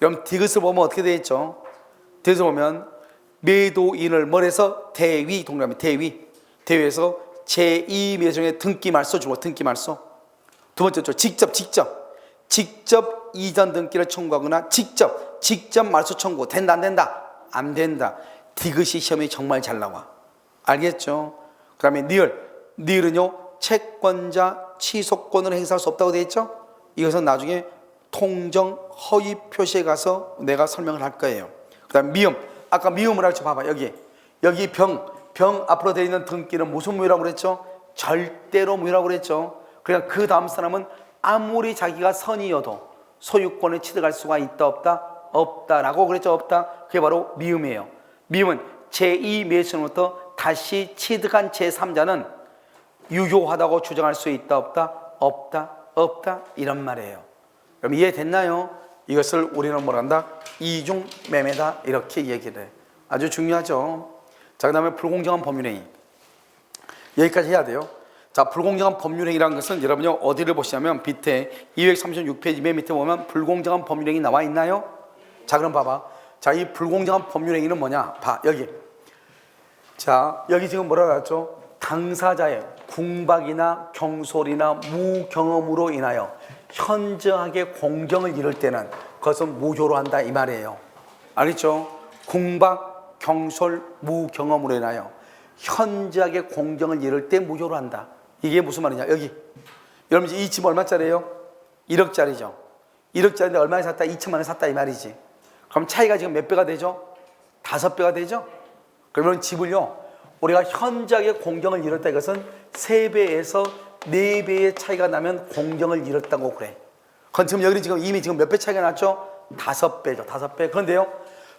A: 그럼 디귿을 보면 어떻게 되어 있죠? 디귿을 보면 매도인을 뭘해서 대위 동그라미 대위에서 제2매정의 등기 말소 주고 등기 말소. 두 번째죠. 직접 이전 등기를 청구하거나 직접 말소 청구 된다 안 된다? 안 된다. 디귿이 시험에 정말 잘 나와. 알겠죠? 그 다음에 니을은요 채권자 취소권을 행사할 수 없다고 되어 있죠? 이것은 나중에 통정 허위 표시에 가서 내가 설명을 할 거예요. 그 다음 미음. 아까 미음을 할지 봐봐. 여기 병 앞으로 되어 있는 등기는 무슨 무효라고 그랬죠? 절대로 무효라고 그랬죠. 그러니까 그 다음 사람은 아무리 자기가 선이어도 소유권을 취득할 수가 있다 없다? 없다라고 그랬죠. 없다. 그게 바로 미음이에요. 미음은 제2매수로부터 다시 취득한 제3자는 유효하다고 주장할 수 있다 없다? 없다 이런 말이에요. 그럼 이해됐나요? 이것을 우리는 뭐라 한다? 이중매매다 이렇게 얘기를 해. 아주 중요하죠. 자, 그 다음에 불공정한 법률행위. 여기까지 해야 돼요. 자, 불공정한 법률행위라는 것은 여러분이 어디를 보시냐면 밑에 236페이지 맨 밑에 보면 불공정한 법률행위 나와 있나요? 자, 그럼 봐봐. 자, 이 불공정한 법률행위는 뭐냐? 봐, 여기. 자, 여기 지금 뭐라고 했죠? 당사자예요. 궁박이나 경솔이나 무경험으로 인하여 현저하게 공경을 이룰 때는 그것은 무효로 한다 이 말이에요. 알겠죠? 궁박, 경솔, 무경험으로 인하여 현저하게 공경을 이룰 때 무효로 한다. 이게 무슨 말이냐? 여기 여러분 이 집 얼마짜리예요? 1억짜리죠. 1억짜리인데 얼마에 샀다? 2천만 원에 샀다 이 말이지. 그럼 차이가 지금 몇 배가 되죠? 5배가 되죠? 그러면 집을요 우리가 현저하게 공경을 이뤘다 이것은 3배에서 4배의 차이가 나면 공경을 이뤘다고 그래. 그건 지금 여기 지금 이미 지금 몇 배 차이가 났죠? 5배죠. 5배. 그런데요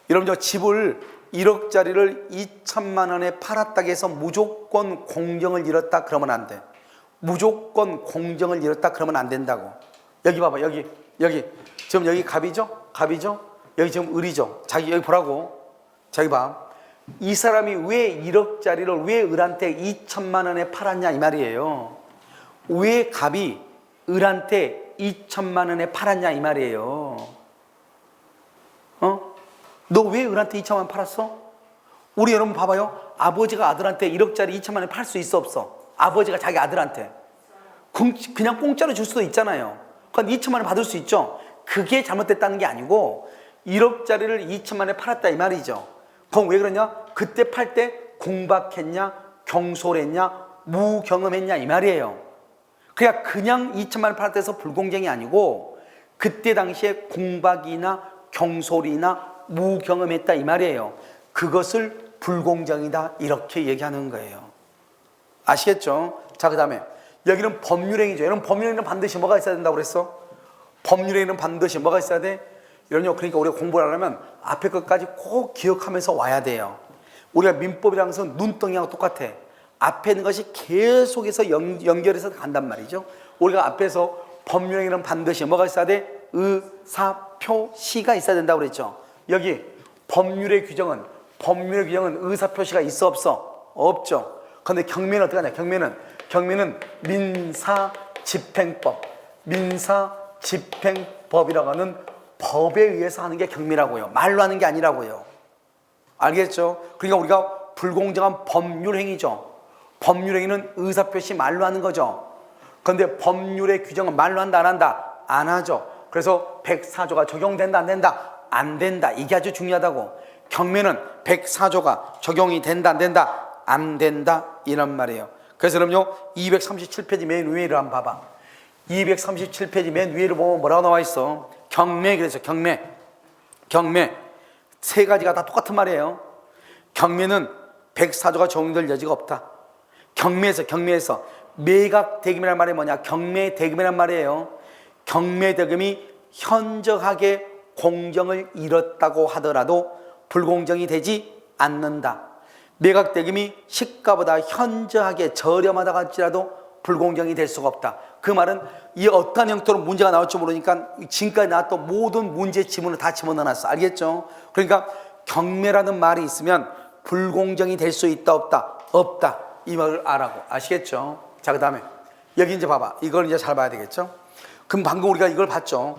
A: 여러분 저 집을 1억짜리를 2천만 원에 팔았다고 해서 무조건 공경을 이뤘다 그러면 안 돼. 무조건 공경을 이뤘다 그러면 안 된다고. 여기 봐봐. 여기 지금 여기 갑이죠? 여기 지금 을이죠. 자기 여기 보라고. 자기 봐. 이 사람이 왜 1억짜리를 왜 을한테 2천만 원에 팔았냐 이 말이에요. 왜 갑이 을한테 2천만 원에 팔았냐 이 말이에요. 너 왜 을한테 2천만 원 팔았어? 우리 여러분 봐봐요. 아버지가 아들한테 1억짜리 2천만 원에 팔 수 있어 없어? 아버지가 자기 아들한테 그냥 공짜로 줄 수도 있잖아요. 그건 2천만 원 받을 수 있죠. 그게 잘못됐다는 게 아니고 1억짜리를 2천만 원에 팔았다 이 말이죠. 그럼 왜 그러냐? 그때 팔 때 궁박했냐, 경솔했냐, 무경험했냐 이 말이에요. 그냥 2천만 원 팔았다 해서 불공정이 아니고 그때 당시에 궁박이나 경솔이나 무경험했다 이 말이에요. 그것을 불공정이다 이렇게 얘기하는 거예요. 아시겠죠? 자, 그 다음에 여기는 법률행위죠. 여러분 법률행위는 반드시 뭐가 있어야 된다고 그랬어? 법률행위는 반드시 뭐가 있어야 돼? 여러분 그러니까 우리가 공부를 하려면 앞에 것까지 꼭 기억하면서 와야 돼요. 우리가 민법이라는 것은 눈덩이하고 똑같아. 앞에 있는 것이 계속해서 연결해서 간단 말이죠. 우리가 앞에서 법률행위는 반드시 뭐가 있어야 돼? 의사표시가 있어야 된다고 그랬죠. 여기 법률의 규정은 의사표시가 있어 없어? 없죠. 그런데 경매는 어떻게 하냐? 경매는 민사집행법이라고 하는 법에 의해서 하는 게 경매라고요. 말로 하는 게 아니라고요. 알겠죠? 그러니까 우리가 불공정한 법률행위죠. 법률행위는 의사표시 말로 하는 거죠. 그런데 법률의 규정은 말로 한다 안 한다? 안 하죠. 그래서 104조가 적용된다 안 된다? 안 된다. 이게 아주 중요하다고. 경매는 104조가 적용이 된다 안 된다? 안 된다 이런 말이에요. 그래서 그럼요 237페이지 맨 위를 한번 봐봐. 237페이지 맨 위를 보면 뭐라고 나와 있어? 경매. 그래서 경매 세 가지가 다 똑같은 말이에요. 경매는 104조가 적용될 여지가 없다. 경매에서 매각대금이라는 말이 뭐냐? 경매대금이란 말이에요. 경매대금이 현저하게 공정을 잃었다고 하더라도 불공정이 되지 않는다. 매각대금이 시가보다 현저하게 저렴하다고 할지라도 불공정이 될 수가 없다. 그 말은 이 어떠한 형태로 문제가 나올지 모르니까 지금까지 나왔던 모든 문제 지문을 다 집어넣어놨어. 알겠죠? 그러니까 경매라는 말이 있으면 불공정이 될 수 있다 없다? 없다. 이 말을 알라고. 아시겠죠? 자, 그 다음에 여기 이제 봐봐. 이걸 이제 잘 봐야 되겠죠? 그럼 방금 우리가 이걸 봤죠?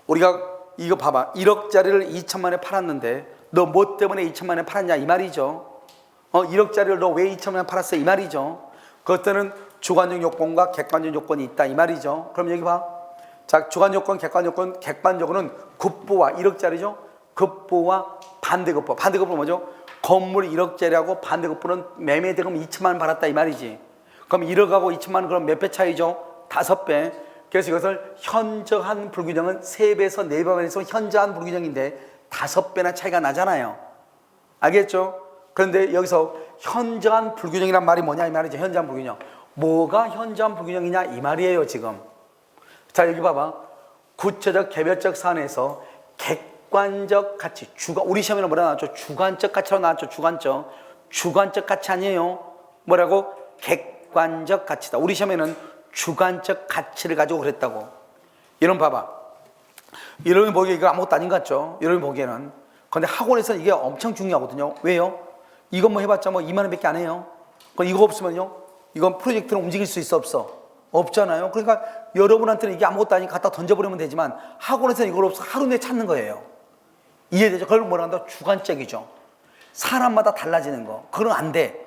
A: 우리가 이거 봐봐. 1억짜리를 2천만 원에 팔았는데 너 뭐 때문에 2천만 원에 팔았냐 이 말이죠. 1억짜리를 너 왜 2천만 원에 팔았어 이 말이죠. 그것들은 주관적 요건과 객관적 요건이 있다 이 말이죠. 그럼 여기 봐. 자, 주관 요건, 객관 요건. 객관적으로는 급부와 1억짜리죠. 급부와 반대급부. 반대급부는 뭐죠? 건물 1억짜리하고 반대급부는 매매대금 2천만 원 받았다 이 말이지. 그럼 1억하고 2천만 원 그럼 몇 배 차이죠? 5배. 그래서 이것을 현저한 불균형은 3배에서 4배에서 현저한 불균형인데 5배나 차이가 나잖아요. 알겠죠? 그런데 여기서 현저한 불균형이란 말이 뭐냐 이 말이죠. 현저한 불균형. 뭐가 현저한 불균형이냐 이 말이에요 지금. 자, 여기 봐봐. 구체적 개별적 사안에서 객관적 가치, 우리 시험에는 뭐라 나왔죠? 주관적 가치로 나왔죠. 주관적 가치 아니에요. 뭐라고? 객관적 가치다. 우리 시험에는 주관적 가치를 가지고 그랬다고. 여러분 봐봐. 여러분 보기에 이거 아무것도 아닌 것 같죠? 여러분 보기에는. 그런데 학원에서는 이게 엄청 중요하거든요. 왜요? 이것 뭐 해봤자 뭐 2만 원밖에 안 해요. 이거 없으면요, 이건 프로젝트는 움직일 수 있어 없어? 없잖아요. 그러니까 여러분한테는 이게 아무것도 아니니까 갖다 던져버리면 되지만 학원에서는 이걸 없어 하루 내에 찾는 거예요. 이해되죠? 그걸 뭐라 한다? 주관적이죠. 사람마다 달라지는 거. 그건 안 돼.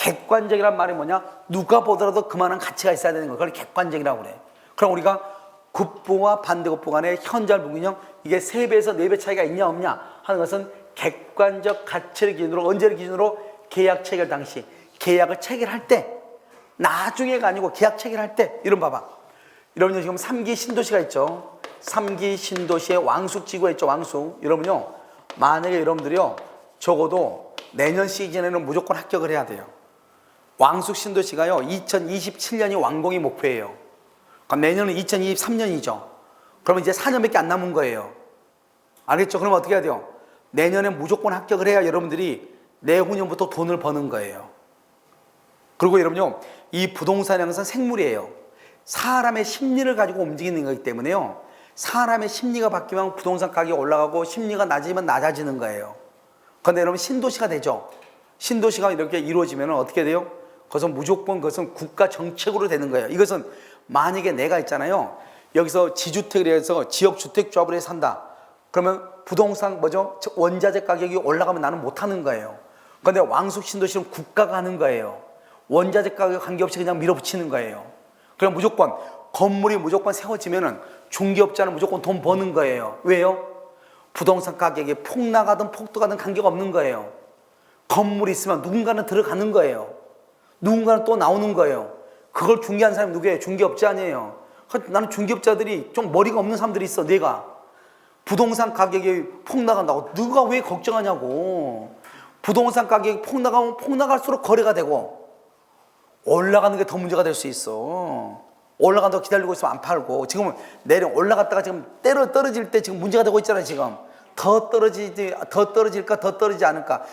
B: 객관적이란 말이 뭐냐? 누가 보더라도 그만한 가치가 있어야 되는 거예요. 그걸 객관적이라고 그래. 그럼 우리가 급부와 반대급부 간의 현재 분균형, 이게 3배에서 4배 차이가 있냐 없냐 하는 것은 객관적 가치를 기준으로, 언제를 기준으로? 계약 체결 당시, 계약을 체결할 때, 나중에가 아니고 계약 체결할 때. 이런 봐봐. 여러분 지금 3기 신도시가 있죠. 3기 신도시의 왕숙지구가 있죠. 왕숙. 여러분요, 만약에 여러분들이요, 적어도 내년 시즌에는 무조건 합격을 해야 돼요. 왕숙 신도시가요, 2027년이 완공이 목표예요. 그럼 내년은 2023년이죠. 그러면 이제 4년밖에 안 남은 거예요. 알겠죠? 그럼 어떻게 해야 돼요? 내년에 무조건 합격을 해야 여러분들이 내후년부터 돈을 버는 거예요. 그리고 여러분요, 이 부동산이라는 것은 생물이에요. 사람의 심리를 가지고 움직이는 거기 때문에요, 사람의 심리가 바뀌면 부동산 가격이 올라가고 심리가 낮아지면 낮아지는 거예요. 그런데 여러분 신도시가 되죠. 신도시가 이렇게 이루어지면 어떻게 돼요? 그것은 무조건 그것은 국가 정책으로 되는 거예요. 이것은 만약에 내가 있잖아요, 여기서 지주택을 해서 지역주택조합을 해서 산다. 그러면 부동산 원자재 가격이 올라가면 나는 못하는 거예요. 그런데 왕숙 신도시는 국가가 하는 거예요. 원자재 가격 관계없이 그냥 밀어붙이는 거예요. 그럼 무조건 건물이 무조건 세워지면은 중개업자는 무조건 돈 버는 거예요. 왜요? 부동산 가격이 폭락하든 폭등하든 관계가 없는 거예요. 건물이 있으면 누군가는 들어가는 거예요. 누군가는 또 나오는 거예요. 그걸 중개하는 사람이 누구예요? 중개업자 아니에요. 나는 중개업자들이 좀 머리가 없는 사람들이 있어. 내가 부동산 가격이 폭락한다고 누가 왜 걱정하냐고. 부동산 가격이 폭락하면 폭락할수록 거래가 되고, 올라가는 게 더 문제가 될 수 있어. 올라간다고 기다리고 있으면 안 팔고, 지금은 올라갔다가 지금 떨어질 때 지금 문제가 되고 있잖아요. 지금 더 떨어질까 더 떨어지지 않을까.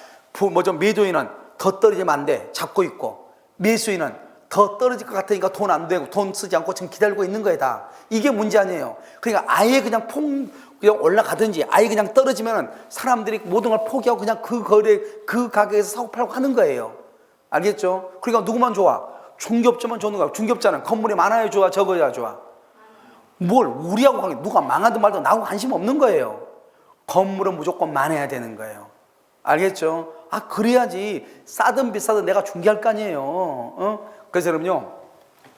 B: 매도인은 더 떨어지면 안 돼, 잡고 있고, 매수인은 더 떨어질 것 같으니까 돈 안 되고 돈 쓰지 않고 지금 기다리고 있는 거예요. 다 이게 문제 아니에요. 그러니까 아예 그냥 올라가든지 아예 그냥 떨어지면은 사람들이 모든 걸 포기하고 그냥 그 가격에서 사고 팔고 하는 거예요. 알겠죠? 그러니까 누구만 좋아? 중개업자만 좋은 거야. 중개업자는 건물이 많아야 좋아, 적어야 좋아? 뭘 우리하고 관계, 누가 망하든 말든 나하고 관심 없는 거예요. 건물은 무조건 많아야 되는 거예요. 알겠죠? 그래야지 싸든 비싸든 내가 중개할 거 아니에요. 그래서 여러분요,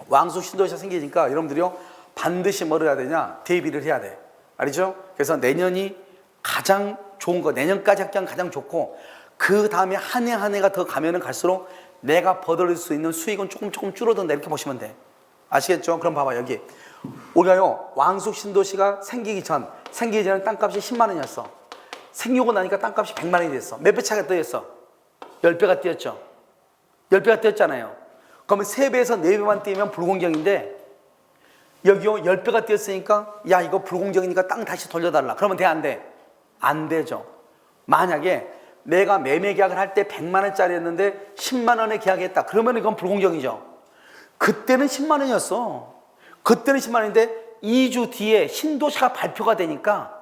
B: 왕숙 신도시가 생기니까 여러분들이요, 반드시 뭘 해야 되냐? 대비를 해야 돼. 알죠? 그래서 내년이 가장 좋은 거, 내년까지 합격하면 가장 좋고, 그 다음에 한 해 한 해가 더 가면은 갈수록 내가 버들 수 있는 수익은 조금 줄어든다, 이렇게 보시면 돼. 아시겠죠? 그럼 봐봐, 여기 우리가요, 왕숙 신도시가 생기기 전에 땅값이 10만 원이었어. 생기고 나니까 땅값이 100만 원이 됐어. 몇 배 차이가 뛰었어? 10배가 뛰었죠. 10배가 뛰었잖아요. 그러면 3배에서 4배만 뛰면 불공정인데, 여기요 10배가 뛰었으니까 야, 이거 불공정이니까 땅 다시 돌려달라. 그러면 돼, 안 돼? 안 되죠. 만약에 내가 매매 계약을 할 때 100만 원짜리였는데 10만 원에 계약했다. 그러면 이건 불공정이죠. 그때는 10만 원이었어. 그때는 10만 원인데 2주 뒤에 신도시가 발표가 되니까,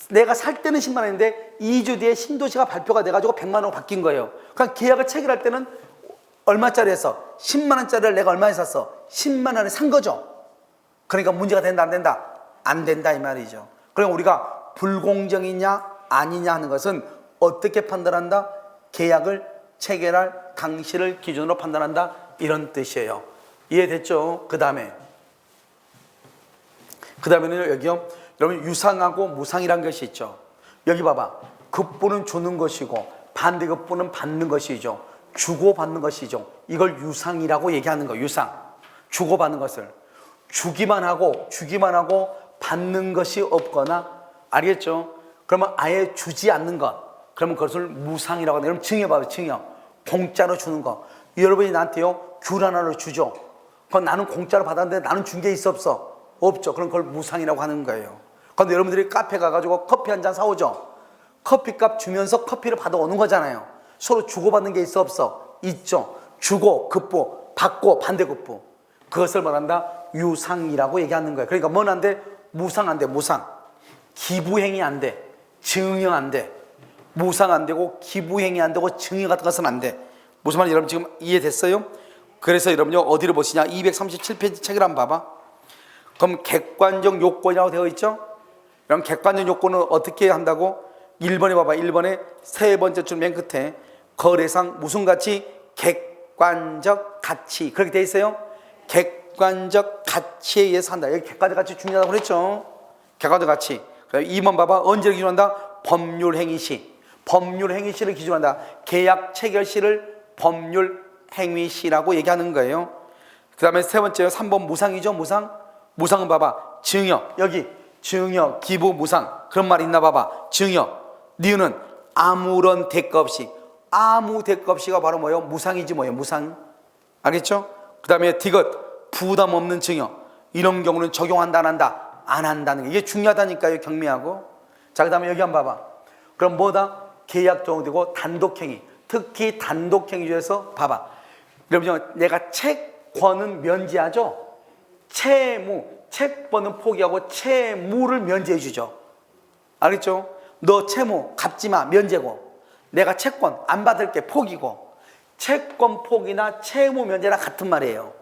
B: 내가 살 때는 10만 원인데 2주 뒤에 신도시가 발표가 돼가지고 100만 원으로 바뀐 거예요. 그러니까 계약을 체결할 때는 얼마짜리 했어? 10만 원짜리를 내가 얼마에 샀어? 10만 원에 산 거죠. 그러니까 문제가 된다, 안 된다? 안 된다, 이 말이죠. 그러니까 우리가 불공정이냐 아니냐 하는 것은 어떻게 판단한다? 계약을 체결할 당시를 기준으로 판단한다, 이런 뜻이에요. 이해됐죠? 그 다음에는 여기요, 여러분 유상하고 무상이라는 것이 있죠. 여기 봐봐, 급부는 주는 것이고 반대급부는 받는 것이죠. 주고받는 것이죠. 이걸 유상이라고 얘기하는 거예요. 유상, 주고받는 것을. 주기만 하고 받는 것이 없거나, 알겠죠? 그러면 아예 주지 않는 것, 그러면 그것을 무상이라고 하는 거예요. 그럼 증여봐요. 증여, 공짜로 주는 거. 여러분이 나한테요 귤 하나를 주죠. 그건 나는 공짜로 받았는데 나는 준 게 있어, 없어? 없죠. 그럼 그걸 무상이라고 하는 거예요. 그런데 여러분들이 카페 가가지고 커피 한 잔 사오죠. 커피값 주면서 커피를 받아오는 거잖아요. 서로 주고받는 게 있어, 없어? 있죠. 주고 급부, 받고 반대급부. 그것을 말한다, 유상이라고 얘기하는 거예요. 그러니까 뭔 안 돼? 무상 안 돼. 무상. 기부행위 안 돼. 증여 안 돼. 무상 안 되고 기부행위 안 되고 증여 같은 것은 안 돼. 무슨 말인지 여러분 지금 이해됐어요? 그래서 여러분요, 어디를 보시냐? 237페이지 책을 한번 봐봐. 그럼 객관적 요건이라고 되어 있죠? 그럼 객관적 요건은 어떻게 한다고? 1번에 봐봐. 1번에 세 번째 줄 맨 끝에 거래상 무슨 가치? 객관적 가치 그렇게 돼 있어요. 객관적 가치에 의해서 한다. 여기 객관적 가치 중요하다고 그랬죠. 객관적 가치. 2번 봐봐. 언제를 기준한다? 법률 행위시. 법률 행위시를 기준한다. 계약 체결시를 법률 행위시라고 얘기하는 거예요. 그 다음에 세 번째 3번 무상이죠. 무상은 봐봐. 증여. 여기 증여, 기부, 무상 그런 말이 있나 봐봐. 증여. 니은은 아무런 대가 없이. 아무 대가 없이가 바로 뭐예요? 무상이지 뭐예요? 무상. 알겠죠? 그 다음에 디귿. 부담 없는 증여. 이런 경우는 적용한다 안 한다? 안 한다는 게 이게 중요하다니까요. 경미하고. 자, 그 다음에 여기 한번 봐봐. 그럼 뭐다? 계약 적용되고 단독행위. 특히 단독행위 중에서 봐봐. 여러분 내가 채권은 면제하죠. 채무, 채권은 포기하고 채무를 면제해 주죠. 알겠죠? 너 채무 갚지 마, 면제고. 내가 채권 안 받을게, 포기고. 채권 포기나 채무 면제랑 같은 말이에요.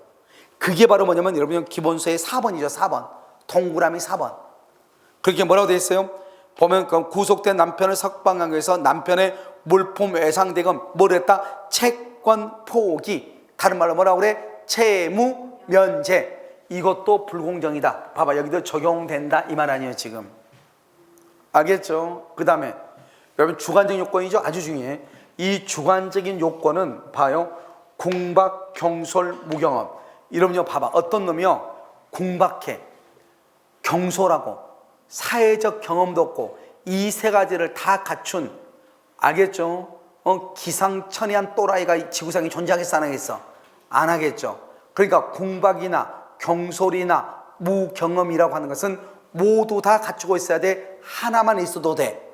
B: 그게 바로 뭐냐면 여러분 기본소의 4번이죠. 4번. 동그라미 4번. 그렇게 뭐라고 되어 있어요? 보면 구속된 남편을 석방하기 위해서 남편의 물품 외상대금 뭐를 했다? 채권 포기. 다른 말로 뭐라고 그래? 채무 면제. 이것도 불공정이다. 봐봐, 여기도 적용된다 이 말 아니에요 지금. 알겠죠? 그 다음에 여러분 주관적인 요건이죠. 아주 중요해. 이 주관적인 요건은 봐요. 궁박, 경솔, 무경험. 이러면요 봐봐. 어떤 놈이요 궁박해, 경솔하고 사회적 경험도 없고 이 세 가지를 다 갖춘, 알겠죠? 기상천외한 또라이가 지구상에 존재하겠어 안 하겠어? 안 하겠죠. 그러니까 궁박이나 경솔이나 무경험이라고 하는 것은 모두 다 갖추고 있어야 돼. 하나만 있어도 돼.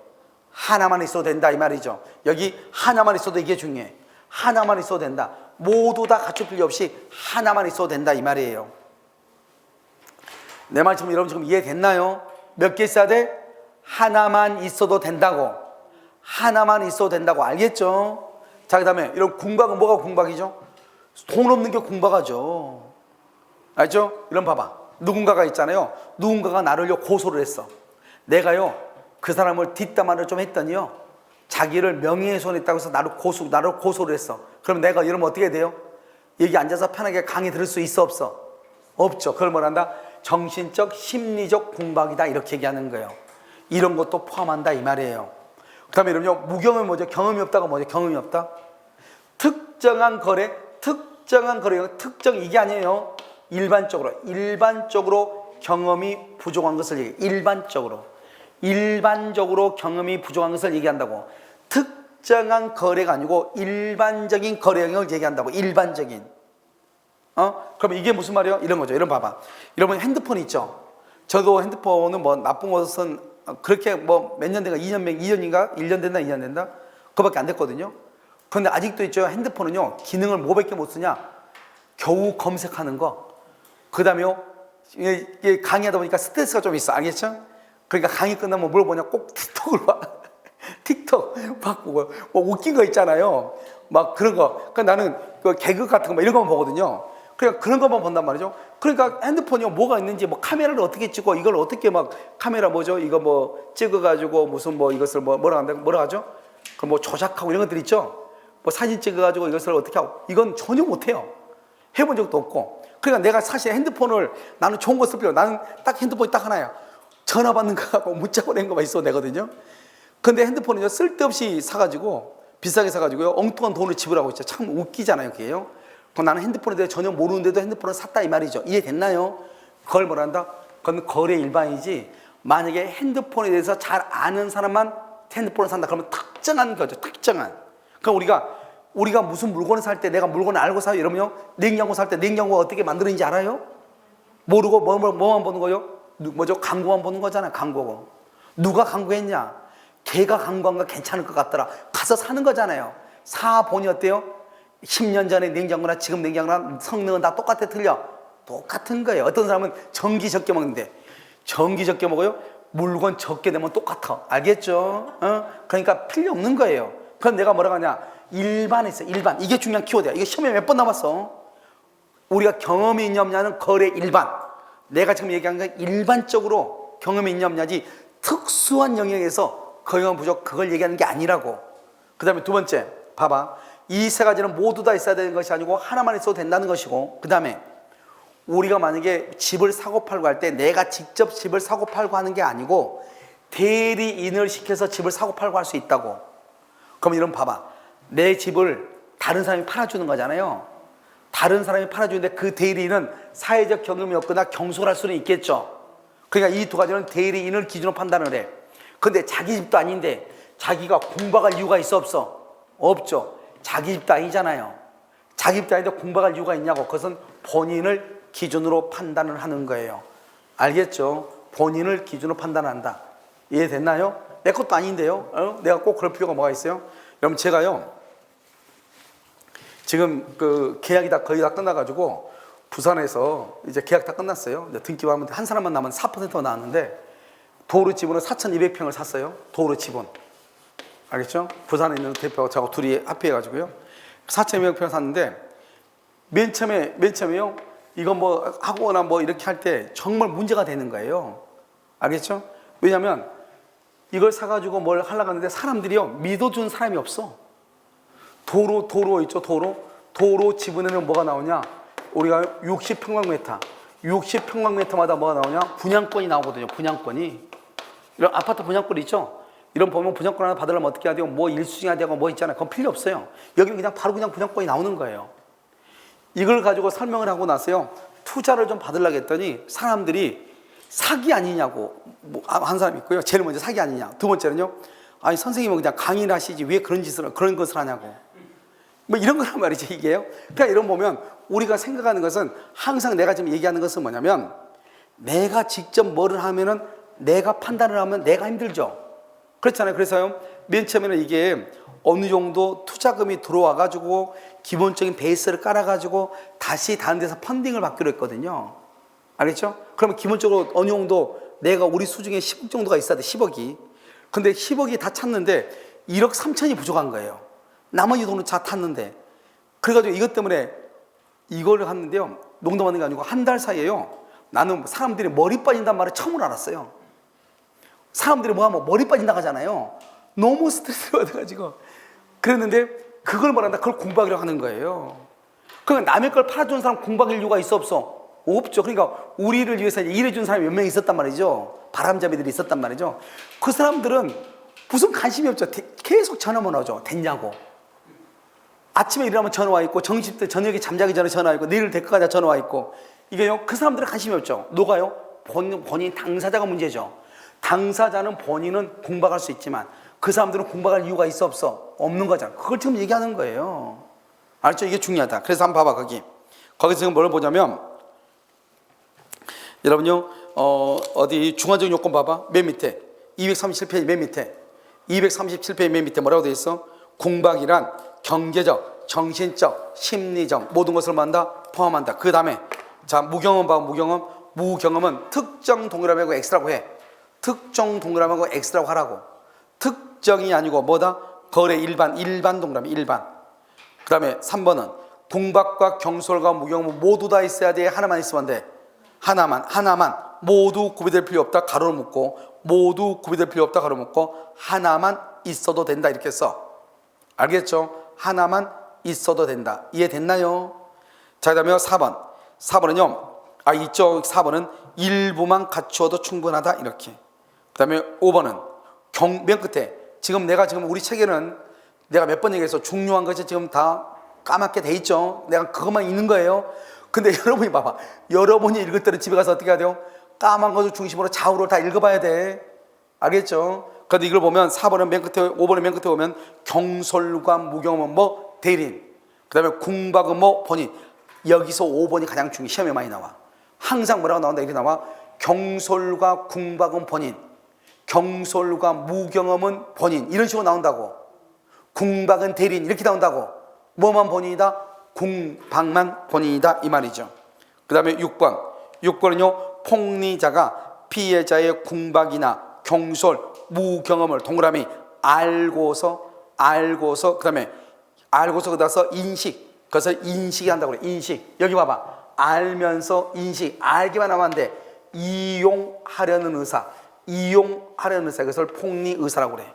B: 하나만 있어도 된다 이 말이죠. 여기 하나만 있어도 이게 중요해. 하나만 있어도 된다. 모두 다 갖출 필요 없이 하나만 있어도 된다 이 말이에요. 내 말 지금 여러분 지금 이해됐나요? 몇 개 있어야 돼? 하나만 있어도 된다고. 하나만 있어도 된다고. 알겠죠? 자, 그 다음에 이런 궁박은 뭐가 궁박이죠? 돈 없는 게 궁박하죠. 알죠? 이런 봐봐. 누군가가 있잖아요. 누군가가 나를요 고소를 했어. 내가요 그 사람을 뒷담화를 좀 했더니요 자기를 명예훼손했다고 해서 나를 고소를 했어. 그럼 내가 이러면 어떻게 돼요? 여기 앉아서 편하게 강의 들을 수 있어 없어? 없죠. 그걸 뭐란다? 정신적 심리적 궁박이다 이렇게 얘기하는 거예요. 이런 것도 포함한다 이 말이에요. 그 다음에 여러분요 무경험이 뭐죠? 경험이 없다가 뭐죠? 경험이 없다. 특정한 거래, 특정 이게 아니에요. 일반적으로 경험이 부족한 것을 얘기해. 일반적으로 경험이 부족한 것을 얘기한다고. 특정한 거래가 아니고 일반적인 거래 영역을 얘기한다고. 일반적인. 그럼 이게 무슨 말이에요? 이런 거죠. 이런 봐봐. 여러분 핸드폰 있죠? 저도 핸드폰은 뭐 나쁜 것은 그렇게 뭐 몇 년 된가 2년인가 1년 된다 2년 된다 그거밖에 안 됐거든요. 그런데 아직도 있죠. 핸드폰은요 기능을 뭐밖에 못 쓰냐? 겨우 검색하는 거. 그 다음에요 이게 강의하다 보니까 스트레스가 좀 있어. 알겠죠? 그러니까 강의 끝나면 뭘 보냐? 꼭 틱톡을 봐. 틱톡 바꾸고 뭐 웃긴 거 있잖아요. 막 그런 거. 그러니까 나는 그 개그 같은 거 뭐 이런 거만 보거든요. 그러니까 그런 것만 본단 말이죠. 그러니까 핸드폰이 뭐가 있는지 뭐 카메라를 어떻게 찍고 이걸 어떻게 막 카메라 뭐죠? 이거 뭐 찍어가지고 무슨 뭐 이것을 뭐라 하죠? 그 뭐 조작하고 이런 것들 있죠. 뭐 사진 찍어가지고 이것을 어떻게 하고 이건 전혀 못해요. 해본 적도 없고. 그러니까 내가 사실 핸드폰을 나는 좋은 거 쓸 필요. 나는 딱 핸드폰이 딱 하나야. 전화 받는 거하고 문자 보내는 거만 있어도 되거든요. 근데 핸드폰은요 쓸데없이 사가지고 비싸게 사가지고요 엉뚱한 돈을 지불하고 있죠. 참 웃기잖아요 그게요. 그럼 나는 핸드폰에 대해 전혀 모르는데도 핸드폰을 샀다 이 말이죠. 이해됐나요? 그걸 뭐란다? 그건 거래 일반이지. 만약에 핸드폰에 대해서 잘 아는 사람만 핸드폰을 산다 그러면 특정한 거죠. 특정한. 그럼 우리가 무슨 물건을 살 때 내가 물건을 알고 사요. 여러분요 냉장고 살 때 냉장고가 어떻게 만드는지 알아요? 모르고 뭐만 보는 거요? 뭐죠? 광고만 보는 거잖아요. 광고고. 누가 광고했냐? 걔가 광고한 거 괜찮을 것 같더라. 가서 사는 거잖아요. 사보니 어때요? 10년 전에 냉장고나 지금 냉장고나 성능은 다 똑같아 틀려? 똑같은 거예요. 어떤 사람은 전기 적게 먹는데 전기 적게 먹어요? 물건 적게 되면 똑같아. 알겠죠? 그러니까 필요 없는 거예요. 그럼 내가 뭐라고 하냐? 일반에 있어. 일반. 이게 중요한 키워드야. 이게 시험에 몇 번 남았어. 우리가 경험이 있냐 없냐는 거래 일반. 내가 지금 얘기한 건 일반적으로 경험이 있냐 없냐지 특수한 영역에서 거형 부족 그걸 얘기하는 게 아니라고. 그 다음에 두 번째 봐봐. 이 세 가지는 모두 다 있어야 되는 것이 아니고 하나만 있어도 된다는 것이고, 그 다음에 우리가 만약에 집을 사고 팔고 할 때 내가 직접 집을 사고 팔고 하는 게 아니고 대리인을 시켜서 집을 사고 팔고 할 수 있다고. 그럼 이런 봐봐, 내 집을 다른 사람이 팔아주는 거잖아요. 다른 사람이 팔아주는데 그 대리인은 사회적 경험이 없거나 경솔할 수는 있겠죠. 그러니까 이 두 가지는 대리인을 기준으로 판단을 해. 근데 자기 집도 아닌데 자기가 공박할 이유가 있어 없어? 없죠. 자기 집도 아니잖아요. 자기 집도 아닌데 공박할 이유가 있냐고. 그것은 본인을 기준으로 판단을 하는 거예요. 알겠죠? 본인을 기준으로 판단한다. 이해됐나요? 내 것도 아닌데요. 내가 꼭 그럴 필요가 뭐가 있어요? 여러분, 제가요 지금 그 계약이 다 거의 다 끝나가지고 부산에서 이제 계약 다 끝났어요. 이제 등기부하면 한 사람만 남은 4%가 나왔는데 도로 지분은 4,200평을 샀어요. 도로 지분. 알겠죠? 부산에 있는 대표하고 저하고 둘이 합의해가지고요. 4,200평 샀는데 맨 처음에요. 이거 뭐 하거나 뭐 이렇게 할 때 정말 문제가 되는 거예요. 알겠죠? 왜냐하면 이걸 사가지고 뭘 하려고 하는데 사람들이요 믿어준 사람이 없어. 도로 있죠, 도로 지분에는 뭐가 나오냐? 우리가 60평방미터마다 뭐가 나오냐? 분양권이 나오거든요. 분양권이. 이런 아파트 분양권 있죠? 이런 보면 분양권 하나 받으려면 어떻게 해야 돼요? 뭐 일수증해야 되고 뭐 있잖아요. 그건 필요 없어요. 여기는 그냥 바로 그냥 분양권이 나오는 거예요. 이걸 가지고 설명을 하고 나서요 투자를 좀 받으려고 했더니 사람들이 사기 아니냐고 한 사람이 있고요. 제일 먼저 사기 아니냐. 두 번째는요, 아니 선생님은 그냥 강의를 하시지 왜 그런 것을 하냐고. 뭐 이런 거란 말이죠, 이게요. 그러니까 이런 보면 우리가 생각하는 것은 항상 내가 지금 얘기하는 것은 뭐냐면 내가 직접 뭐를 하면은 내가 판단을 하면 내가 힘들죠. 그렇잖아요. 그래서요 맨 처음에는 이게 어느 정도 투자금이 들어와 가지고 기본적인 베이스를 깔아 가지고 다시 다른 데서 펀딩을 받기로 했거든요. 알겠죠? 그러면 기본적으로 어느 정도 내가 우리 수중에 10억 정도가 있어야 돼. 10억이. 근데 10억이 다 찼는데 1억 3천이 부족한 거예요. 나머지 돈은 다 탔는데. 그래가지고 이것 때문에 이걸 했는데요. 농담하는 게 아니고 한 달 사이에요. 나는 사람들이 머리 빠진단 말을 처음 알았어요. 사람들이 뭐 하면 머리 빠진다고 하잖아요. 너무 스트레스를 받아가지고. 그랬는데 그걸 말한다. 그걸 공부하기로 하는 거예요. 그러니까 남의 걸 팔아주는 사람 공부할 이유가 있어 없어? 없죠. 그러니까 우리를 위해서 일해준 사람이 몇 명 있었단 말이죠. 바람잡이들이 있었단 말이죠. 그 사람들은 무슨 관심이 없죠. 계속 전화만 오죠. 됐냐고. 아침에 일어나면 전화 와 있고 점심 때 저녁에 잠자기 전에 전화 와 있고 내일 데리고 가자 전화 와 있고. 이게요 그 사람들은 관심이 없죠. 누가요? 본인 당사자가 문제죠. 당사자는 본인은 공박할 수 있지만 그 사람들은 공박할 이유가 있어 없어? 없는 거잖아. 그걸 지금 얘기하는 거예요. 알죠? 이게 중요하다. 그래서 한번 봐봐 거기서 지금 뭘 보자면 여러분요 어디 중간적인 요건 봐봐. 맨 밑에 237페이지 맨 밑에 237페이지 맨 밑에 뭐라고 돼 있어? 공박이란 경제적, 정신적, 심리적 모든 것을 포함한다. 그 다음에 자 무경험 봐. 무경험은 특정 동그라미하고 X라고 해. 특정 동그라미하고 X라고 하라고. 특정이 아니고 뭐다? 거래 일반 동그라미 일반. 그 다음에 3번은 공박과 경솔과 무경험은 모두 다 있어야 돼. 하나만 있으면 돼. 하나만 모두 구비될 필요 없다. 가로로 묶고 모두 구비될 필요 없다. 가로로 묶고 하나만 있어도 된다. 이렇게 써. 알겠죠? 하나만 있어도 된다. 이해됐나요? 자, 그 다음에 4번은요 이쪽 4번은 일부만 갖추어도 충분하다. 이렇게. 그 다음에 5번은 맨 끝에 내가 우리 책에는 내가 몇 번 얘기해서 중요한 것이 지금 다 까맣게 돼 있죠. 내가 그것만 있는 거예요. 근데 여러분이 봐봐. 여러분이 읽을 때는 집에 가서 어떻게 해야 돼요? 까만 것을 중심으로 좌우로 다 읽어봐야 돼. 알겠죠? 그런데 이걸 보면 4번은 맨 끝에 5번은 맨 끝에 보면 경솔과 무경험은 뭐 대리인, 그 다음에 공박은 뭐 본인. 여기서 5번이 가장 중요해. 시험에 많이 나와. 항상 뭐라고 나온다? 이렇게 나와. 경솔과 공박은 본인, 경솔과 무경험은 본인. 이런 식으로 나온다고. 공박은 대리인 이렇게 나온다고. 뭐만 본인이다? 공박만 본인이다. 이 말이죠. 그 다음에 6번은요 폭리자가 피해자의 공박이나 경솔, 무경험을 동그라미 알고서 그 다음에 알고서 그다서 인식. 그래서 인식이 한다고 그래. 인식. 여기 봐봐. 알면서 인식. 알기만 하면 안 돼. 이용하려는 의사. 이것을 폭리의사라고 그래.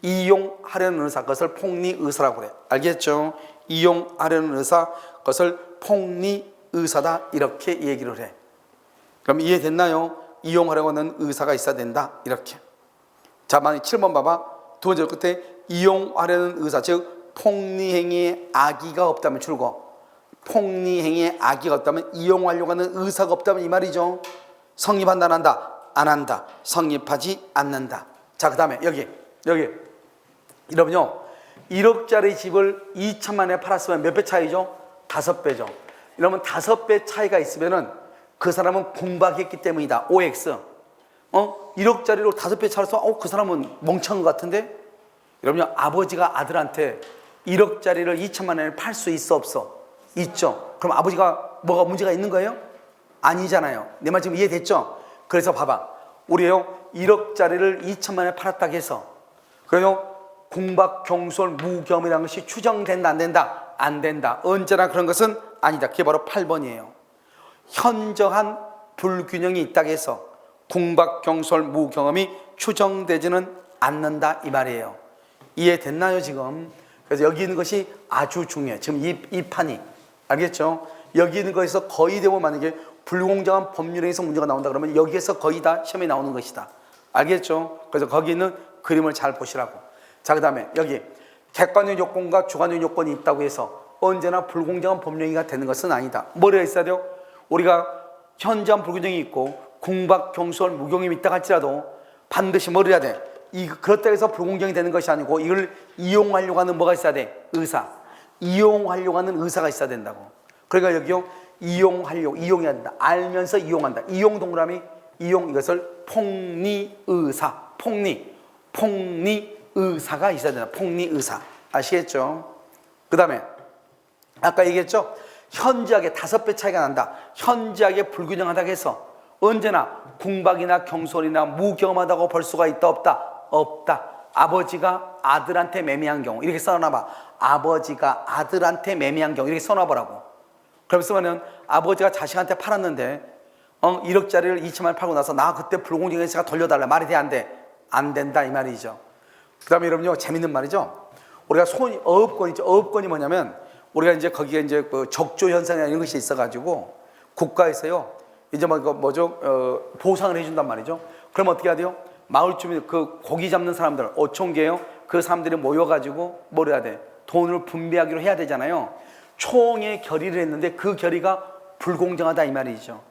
B: 이용하려는 의사, 그것을 폭리의사라고 그래. 알겠죠? 이용하려는 의사, 그것을 폭리의사다, 이렇게 얘기를 해. 그럼 이해됐나요? 이용하려고 하는 의사가 있어야 된다, 이렇게. 자, 만약 7번 봐봐. 두 번째 끝에 이용하려는 의사, 즉 폭리행위에 악의가 없다면 줄거, 폭리행위에 악의가 없다면, 이용하려고 하는 의사가 없다면 이 말이죠. 성립한다, 안 한다? 안 한다. 성립하지 않는다. 자, 그 다음에 여기 여러분요, 1억짜리 집을 2천만에 팔았으면 몇 배 차이죠? 5배죠. 이러면 5배 차이가 있으면은 그 사람은 공박했기 때문이다. OX. 1억짜리로 5배 차려서 그 사람은 멍청한 것 같은데? 여러분요, 아버지가 아들한테 1억짜리를 2천만 원에 팔 수 있어, 없어? 있죠. 그럼 아버지가 뭐가 문제가 있는 거예요? 아니잖아요. 내 말 지금 이해됐죠? 그래서 봐봐, 우리요 1억짜리를 2천만 원에 팔았다고 해서 그래요 공박, 경솔, 무겸이라는 것이 추정된다, 안 된다? 안 된다. 언제나 그런 것은 아니다. 그게 바로 8번이에요. 현저한 불균형이 있다고 해서 공박, 경솔, 무경험이 추정되지는 않는다, 이 말이에요. 이해됐나요 지금? 그래서 여기 있는 것이 아주 중요해. 지금 이 판이, 알겠죠? 여기 있는 것에서 거의 되면 만약에 불공정한 법률에서 문제가 나온다 그러면 여기에서 거의 다 시험에 나오는 것이다. 알겠죠? 그래서 거기 있는 그림을 잘 보시라고. 자, 그 다음에 여기 객관적 요건과 주관적 요건이 있다고 해서 언제나 불공정한 법령이가 되는 것은 아니다. 뭐를 있어야 돼요? 우리가 현저한 불균형이 있고 공박, 경솔, 무경험이 있다 할지라도 반드시 뭘 해야 돼? 그렇다 해서 불공정이 되는 것이 아니고 이걸 이용하려고 하는 뭐가 있어야 돼? 의사. 이용하려고 하는 의사가 있어야 된다고. 그러니까 여기요, 이용해야 된다. 알면서 이용한다. 이용 동그라미, 이용, 이것을 폭리의사, 폭리의사가 있어야 된다. 폭리의사. 아시겠죠? 그 다음에 아까 얘기했죠? 현저하게 5배 차이가 난다. 현저하게 불균형하다고 해서 언제나 궁박이나 경솔이나 무경험하다고 볼 수가 있다, 없다? 없다. 아버지가 아들한테 매매한 경우, 이렇게 써놔봐. 아버지가 아들한테 매매한 경우, 이렇게 써놔보라고. 그럼 쓰면은 아버지가 자식한테 팔았는데 1억짜리를 2천만 팔고 나서 나 그때 불공정했으니까 돌려달라. 말이 돼, 안 돼? 안 된다, 이 말이죠. 그 다음에 여러분요, 재밌는 말이죠. 우리가 어업권 있죠. 어업권이 뭐냐면 우리가 이제 거기에 이제 그 적조 현상이나 이런 것이 있어가지고 국가에서요 이제 보상을 해준단 말이죠. 그럼 어떻게 해야 돼요? 마을 주민, 그 고기 잡는 사람들 5,000개요. 그 사람들이 모여가지고 뭘 해야 돼? 돈을 분배하기로 해야 되잖아요. 총의 결의를 했는데 그 결의가 불공정하다, 이 말이죠.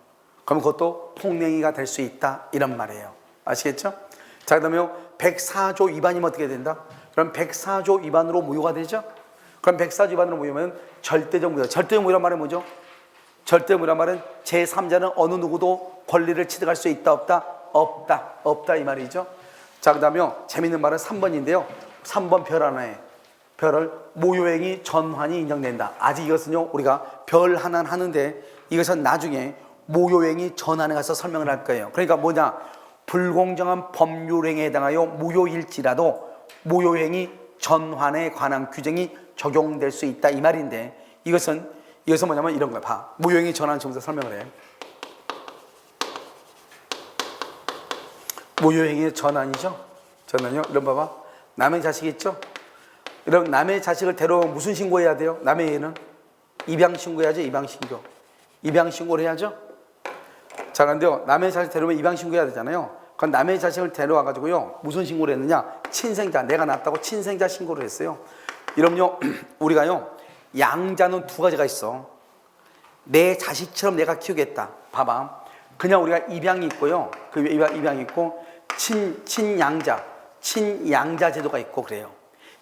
B: 그럼 그것도 폭행위가 될 수 있다, 이런 말이에요. 아시겠죠? 자, 그다음에 104조 위반이면 어떻게 된다? 그럼 104조 위반으로 무효가 되죠? 그럼 104조 위반으로 무효면 절대적 무효. 절대적 무효란 말은 뭐죠? 절대적 무효란 말은 제3자는 어느 누구도 권리를 취득할 수 있다, 없다? 없다. 없다, 이 말이죠. 자, 그다음에 재밌는 말은 3번인데요. 3번 별 하나에 별을 모효행위 전환이 인정된다. 아직 이것은요 우리가 별 하나 하는데 이것은 나중에 모효행위 전환에 가서 설명을 할 거예요. 그러니까 뭐냐, 불공정한 법률행위에 해당하여 무효일지라도 모효행위 전환에 관한 규정이 적용될 수 있다, 이 말인데 이것은 뭐냐면 이런 거야. 봐, 모효행위 전환 지금부터 설명을 해. 모효행위의 전환이죠. 전환이요. 이런 봐봐. 남의 자식 있죠. 이런 남의 자식을 데려오면 무슨 신고해야 돼요? 남의 애는 입양 신고해야죠. 입양 신고. 입양 신고를 해야죠. 자, 그런데요, 남의 자식 데려오면 입양 신고해야 되잖아요. 그럼 남의 자식을 데려와 가지고요 무슨 신고를 했느냐? 친생자, 내가 낳았다고 친생자 신고를 했어요. 이러면요 우리가요 양자는 두 가지가 있어. 내 자식처럼 내가 키우겠다. 봐봐, 그냥 우리가 입양이 있고요, 그 입양이 있고 친양자 제도가 있고 그래요.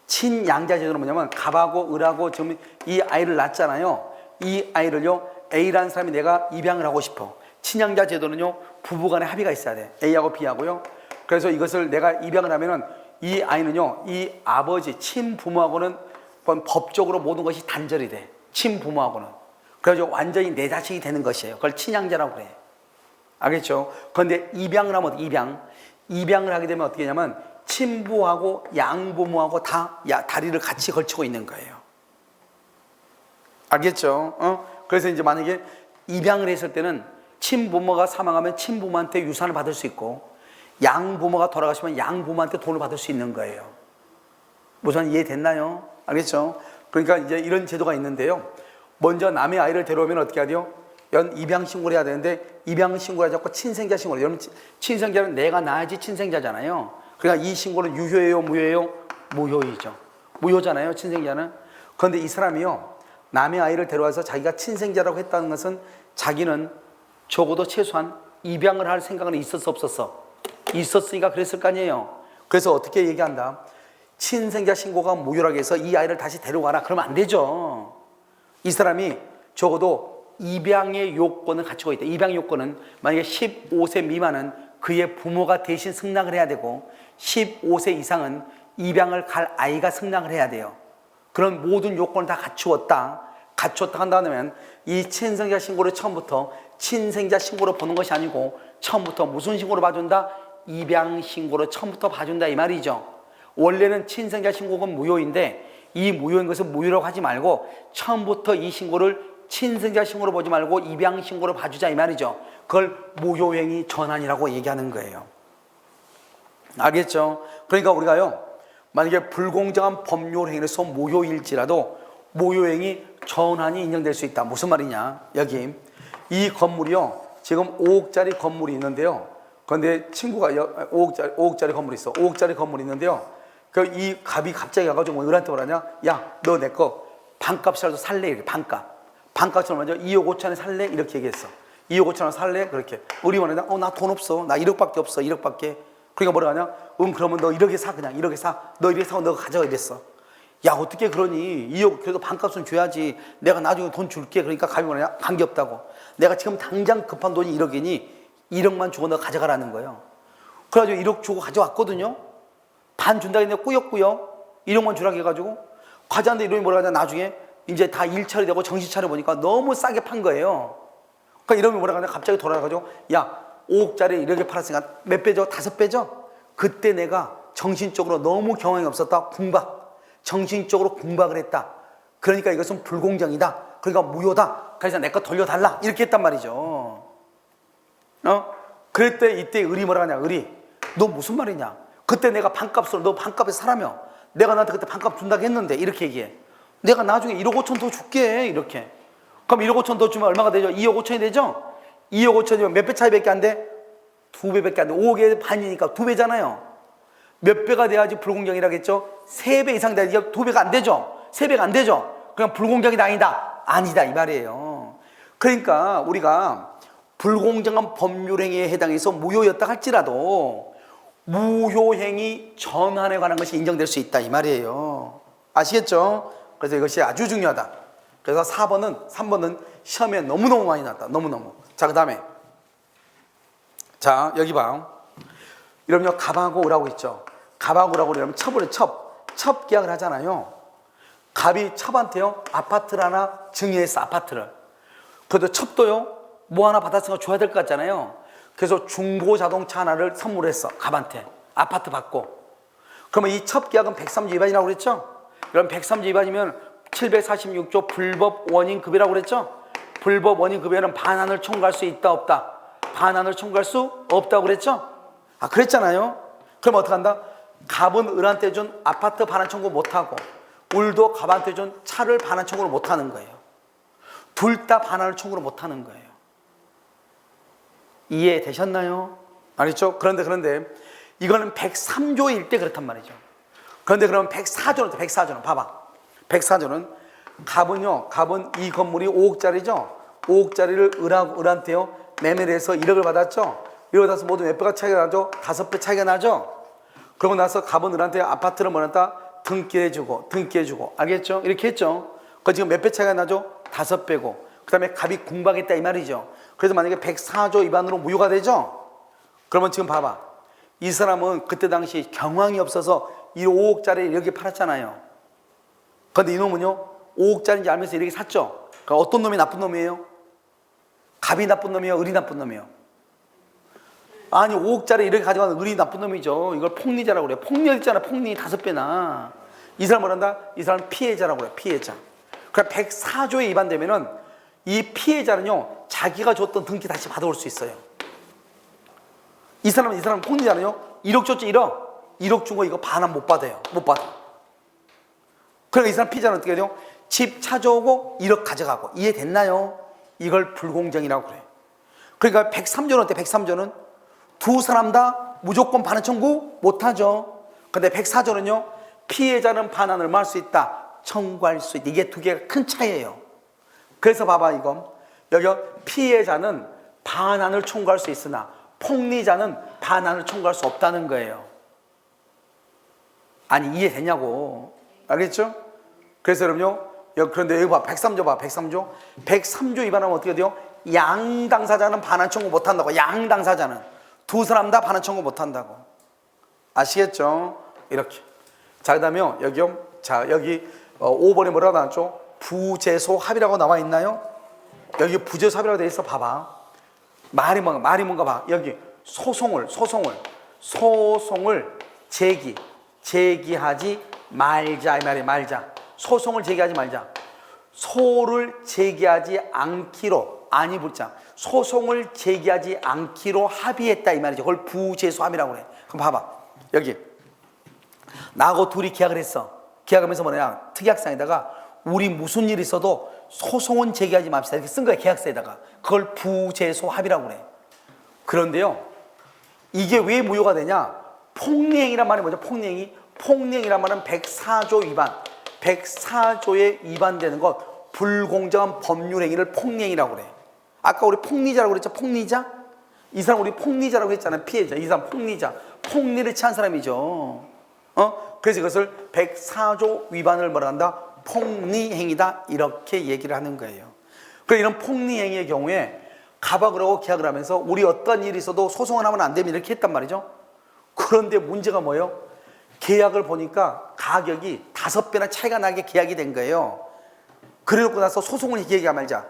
B: 친양자 제도는 뭐냐면 갑하고 을하고 지금 이 아이를 낳았잖아요. 이 아이를요 A라는 사람이 내가 입양을 하고 싶어. 친양자 제도는요 부부간에 합의가 있어야 돼. A하고 B하고요. 그래서 이것을 내가 입양을 하면은 이 아이는요 이 아버지 친부모하고는 법적으로 모든 것이 단절이 돼. 친부모하고는. 그래서 완전히 내 자식이 되는 것이에요. 그걸 친양자라고 그래. 알겠죠? 그런데 입양을 하면 입양을 하게 되면 어떻게 하냐면 친부하고 양부모하고 다 다리를 같이 걸치고 있는 거예요. 알겠죠? 그래서 이제 만약에 입양을 했을 때는 친부모가 사망하면 친부모한테 유산을 받을 수 있고 양부모가 돌아가시면 양부모한테 돈을 받을 수 있는 거예요. 우선 이해됐나요? 알겠죠? 그러니까 이제 이런 제도가 있는데요. 먼저 남의 아이를 데려오면 어떻게 하죠? 입양 신고를 해야 되는데 입양 신고를 하지 않고 친생자 신고를. 여러분 친생자는 내가 낳아야지 친생자잖아요. 그러니까 이 신고는 유효예요, 무효예요? 무효이죠. 무효잖아요, 친생자는. 그런데 이 사람이요, 남의 아이를 데려와서 자기가 친생자라고 했다는 것은 자기는 적어도 최소한 입양을 할 생각은 있었어, 없었어? 있었으니까 그랬을 거 아니에요. 그래서 어떻게 얘기한다? 친생자 신고가 무효라고 해서 이 아이를 다시 데려가라. 그러면 안 되죠. 이 사람이 적어도 입양의 요건을 갖추고 있다. 입양 요건은 만약에 15세 미만은 그의 부모가 대신 승낙을 해야 되고 15세 이상은 입양을 갈 아이가 승낙을 해야 돼요. 그런 모든 요건을 다 갖추었다 한다면 이 친생자 신고를 처음부터 친생자 신고로 보는 것이 아니고 처음부터 무슨 신고로 봐준다? 입양 신고로 처음부터 봐준다 이 말이죠. 원래는 친생자 신고는 무효인데 이 무효인 것을 무효라고 하지 말고 처음부터 이 신고를 친생자 신고로 보지 말고 입양 신고로 봐주자 이 말이죠. 그걸 무효행위 전환이라고 얘기하는 거예요. 알겠죠? 그러니까 우리가요, 만약에 불공정한 법률 행위에서 무효일지라도 무효행위 전환이 인정될 수 있다. 무슨 말이냐? 여기 이 건물이요, 지금 5억짜리 건물이 있는데요. 그런데 친구가 5억짜리 건물이 있어. 5억짜리 건물이 있는데요. 이 갑이 갑자기 가가지고 을한테 뭐라냐? 야, 너 내 거 반값이라도 살래? 이렇게 반값이 얼마죠? 2억 5천에 살래? 이렇게 얘기했어. 2억 5천원 살래? 그렇게. 을이 원하냐? 나 돈 없어. 나 1억밖에 없어. 1억밖에. 그러니까 뭐라 하냐? 그러면 너 1억에 사. 그냥 1억에 사. 너 1억에 사고 너가 가져가 이랬어. 야, 어떻게 그러니? 2억 그래도 반값은 줘야지. 내가 나중에 돈 줄게. 그러니까 갑이 뭐냐? 관계없다고. 내가 지금 당장 급한 돈이 1억이니 1억만 주고 너 가져가라는 거예요. 그래가지고 1억 주고 가져왔거든요. 반 준다 했는데 꾸역꾸역 1억만 주라고 해가지고 과자한테 이름이 뭐라 하냐? 나중에 이제 다 일처리 되고 정신 차려보니까 너무 싸게 판 거예요. 그러니까 이름이 뭐라 하냐? 갑자기 돌아가가지고 야, 5억짜리 이렇게 팔았으니까 몇 배죠? 5배죠? 그때 내가 정신적으로 너무 경황이 없었다. 정신적으로 궁박을 했다. 그러니까 이것은 불공정이다. 그러니까 무효다. 그래서 내 거 돌려달라. 이렇게 했단 말이죠. 그랬대 이때 을이 뭐라 하냐? 을이 너 무슨 말이냐? 그때 내가 반값으로 너 반값에 사라며. 내가 나한테 그때 반값 준다고 했는데 이렇게 얘기해. 내가 나중에 1억 5천 더 줄게. 이렇게. 그럼 1억 5천 더 주면 얼마가 되죠? 2억 5천이 되죠? 2억 5천이면 몇 배 차이밖에 안 돼? 2배밖에 안 돼. 5억의 반이니까 2배잖아요. 몇 배가 돼야지 불공정이라겠죠? 3배 이상 돼야지 2배가 안 되죠? 3배가 안 되죠? 그냥 불공정이다 아니다? 아니다 이 말이에요. 그러니까 우리가 불공정한 법률행위에 해당해서 무효였다 할지라도 무효행위 전환에 관한 것이 인정될 수 있다 이 말이에요. 아시겠죠? 그래서 이것이 아주 중요하다. 그래서 3번은 시험에 너무너무 많이 나왔다. 너무너무. 자, 그 다음에 자, 여기 봐. 이러면 갑하고 을하고 있죠. 갑하고 을하고 이러면 첩 계약을 하잖아요. 갑이 첩한테요 아파트를 하나 증여했어. 아파트를. 그래도 첩도요 뭐 하나 받았으니까 줘야 될 것 같잖아요. 그래서 중고 자동차 하나를 선물했어. 갑한테. 아파트 받고. 그러면 이 첩 계약은 103조 위반이라고 그랬죠. 그럼 103조 위반이면 746조 불법 원인급여라고 그랬죠. 불법 원인급여는 반환을 청구할 수 있다 없다? 반환을 청구할 수 없다고 그랬죠. 그랬잖아요. 그럼 어떻게 한다? 갑은 을한테 준 아파트 반환 청구 못하고 을도 갑한테 준 차를 반환 청구를 못하는 거예요. 둘 다 반환을 청구를 못하는 거예요. 이해되셨나요? 알겠죠? 그런데 이거는 103조일 때 그렇단 말이죠. 그런데 그러면 104조는 봐봐. 104조는 갑은 이 건물이 5억짜리죠. 5억짜리를 을한테요 매매를 해서 1억을 받았죠. 1억을 받아서 모두 몇 배가 차이가 나죠? 5배 차이가 나죠. 그러고 나서 갑은 을한테 아파트를 뭐랬다? 등기해주고 알겠죠? 이렇게 했죠. 그 지금 몇 배 차이가 나죠? 5배고 그 다음에 갑이 궁박했다 이 말이죠. 그래서 만약에 104조 위반으로 무효가 되죠. 그러면 지금 봐봐. 이 사람은 그때 당시 경황이 없어서 이 5억짜리 이렇게 팔았잖아요. 그런데 이놈은요 5억짜리인지 알면서 이렇게 샀죠. 그러니까 어떤 놈이 나쁜 놈이에요? 갑이 나쁜 놈이에요? 을이 나쁜 놈이에요? 아니 5억짜리 이렇게 가져가는 을이 나쁜 놈이죠. 이걸 폭리자라고 그래요. 폭리했잖아. 폭리 5배나. 이 사람 뭐란다? 이 사람 피해자라고 그래요. 피해자. 그러니까 104조에 위반되면은 이 피해자는요 자기가 줬던 등기 다시 받아올 수 있어요. 이 사람 폭리자는요 1억 줬지 1억 준 거 이거 반환 못 받아요. 못 받아. 그러니까 이 사람 피해자는 어떻게 해요? 집 찾아오고 1억 가져가고. 이해됐나요? 이걸 불공정이라고 그래. 그러니까 103조는 어때? 103조는 두 사람 다 무조건 반환 청구 못하죠. 근데 104조는요, 피해자는 반환을 얼마 할 수 있다? 청구할 수 있다. 이게 두 개가 큰 차이예요. 그래서 봐봐, 이거. 여기 피해자는 반환을 청구할 수 있으나 폭리자는 반환을 청구할 수 없다는 거예요. 아니, 이해되냐고. 알겠죠? 그래서 여러분요, 그런데 여기 봐, 103조 봐, 103조. 103조 위반하면 어떻게 돼요? 양 당사자는 반환 청구 못 한다고. 양 당사자는. 두 사람 다 반환 청구 못 한다고. 아시겠죠? 이렇게. 자, 그 다음에 여기요. 자, 여기 5번에 뭐라고 나왔죠? 부재소 합의라고 나와 있나요? 여기 부재소 합의라고 돼 있어. 봐봐. 말이 뭔가 봐. 여기 소송을 제기하지 말자. 이 말이 말자. 소송을 제기하지 말자. 소를 제기하지 않기로, 아니 붙자. 소송을 제기하지 않기로 합의했다. 이 말이죠. 그걸 부재소 합의라고 그래. 그럼 봐봐. 여기. 나하고 둘이 계약을 했어. 계약하면서 뭐냐. 특약상에다가 우리 무슨 일 있어도 소송은 제기하지 맙시다. 이렇게 쓴 거야. 계약서에다가. 그걸 부재소 합의라고 그래. 그런데요. 이게 왜 무효가 되냐. 폭리행위란 말이 뭐죠? 폭리행위란 말은 104조 위반. 104조에 위반되는 것, 불공정한 법률행위를 폭리행위라고 그래. 아까 우리 폭리자라고 그랬죠? 폭리자? 이 사람 우리 폭리자라고 했잖아요. 피해자. 이 사람 폭리자. 폭리를 취한 사람이죠. 그래서 이것을 104조 위반을 뭐라 한다? 폭리행위다. 이렇게 얘기를 하는 거예요. 그래서 이런 폭리행위의 경우에 가박을 하고 계약을 하면서 우리 어떤 일이 있어도 소송을 하면 안 되면 이렇게 했단 말이죠. 그런데 문제가 뭐예요? 계약을 보니까 가격이 5배나 차이가 나게 계약이 된 거예요. 그래놓고 나서 소송을 얘기하지 말자.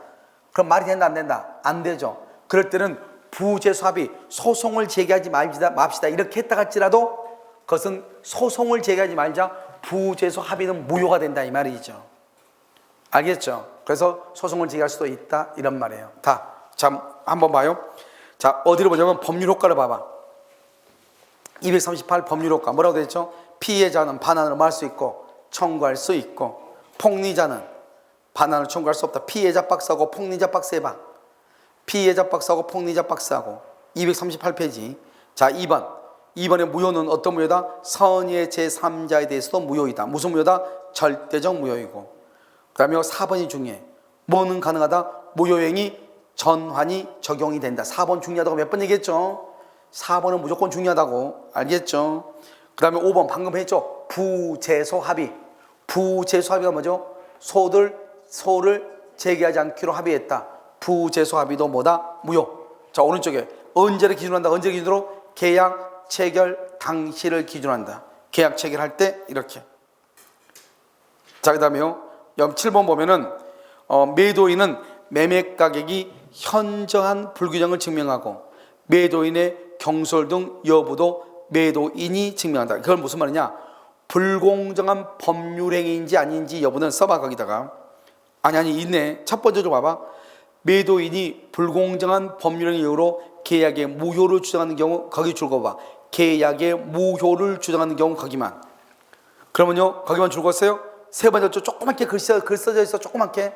B: 그럼 말이 된다 안 된다? 안 되죠. 그럴 때는 부재소 합의, 소송을 제기하지 맙시다. 이렇게 했다 할지라도 그것은 소송을 제기하지 말자. 부재소 합의는 무효가 된다 이 말이죠. 알겠죠? 그래서 소송을 제기할 수도 있다 이런 말이에요. 자, 한번 봐요. 자, 어디로 보냐면 법률 효과를 봐봐. 238 법률 효과 뭐라고 되어 있죠? 피해자는 반환을 할 수 있고 청구할 수 있고, 폭리자는 반환을 청구할 수 없다. 피해자 박스하고 폭리자 박스 해봐. 피해자 박스하고 폭리자 박스하고 238페이지. 자, 2번의 무효는 어떤 무효다? 선의의 제3자에 대해서도 무효이다. 무슨 무효다? 절대적 무효이고. 그 다음에 4번이 중요해. 뭐는 가능하다? 무효행위 전환이 적용이 된다. 4번 중요하다고 몇 번 얘기했죠? 4번은 무조건 중요하다고. 알겠죠? 그 다음에 5번 방금 했죠? 부재소 합의. 부재소 합의가 뭐죠? 소를 제기하지 않기로 합의했다. 부재소 합의도 뭐다? 무효. 자, 오른쪽에 언제를 기준한다? 언제를 기준으로? 계약 체결 당시를 기준한다. 계약 체결할 때 이렇게. 자, 그 다음에요. 7번 보면은 매도인은 매매 가격이 현저한 불규정을 증명하고 매도인의 경솔 등 여부도 매도인이 증명한다. 그건 무슨 말이냐? 불공정한 법률행위인지 아닌지 여부는 써봐 거기다가. 아니 있네. 첫 번째 좀 봐봐. 매도인이 불공정한 법률행위 이유로 계약의 무효를 주장하는 경우 거기 줄 거 봐. 계약의 무효를 주장하는 경우 거기만. 그러면요 거기만 줄 거 써요? 세 번째 줄 조그맣게 글 써져 있어. 조그맣게.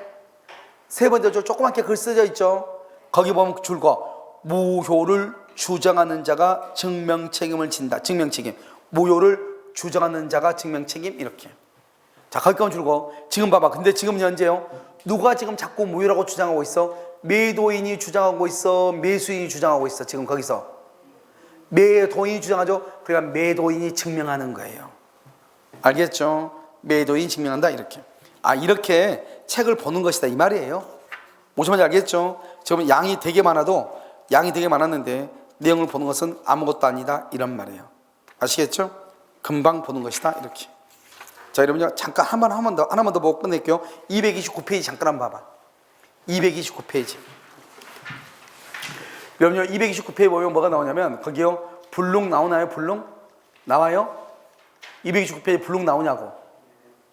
B: 세 번째 줄 조그맣게 글 써져 있죠. 거기 보면 줄 거. 무효를 주장하는 자가 증명 책임을 진다. 증명 책임. 무효를 주장하는 자가 증명 책임 이렇게. 자, 거기까지 줄고. 지금 봐봐. 근데 지금 현재요. 누가 지금 자꾸 무효라고 주장하고 있어? 매도인이 주장하고 있어? 매수인이 주장하고 있어? 지금 거기서. 매도인이 주장하죠? 그러니까 매도인이 증명하는 거예요. 알겠죠? 매도인이 증명한다 이렇게. 이렇게 책을 보는 것이다 이 말이에요. 무슨 말인지 알겠죠? 지금 양이 되게 많았는데 내용을 보는 것은 아무것도 아니다 이런 말이에요. 아시겠죠? 금방 보는 것이다 이렇게. 자, 여러분요 잠깐 하나만 더 보고 끝낼게요. 229페이지 잠깐 한번 봐봐. 229페이지. 여러분요 229페이지 보면 뭐가 나오냐면 거기요 불능 나오나요? 불능? 나와요? 229페이지 불능 나오냐고.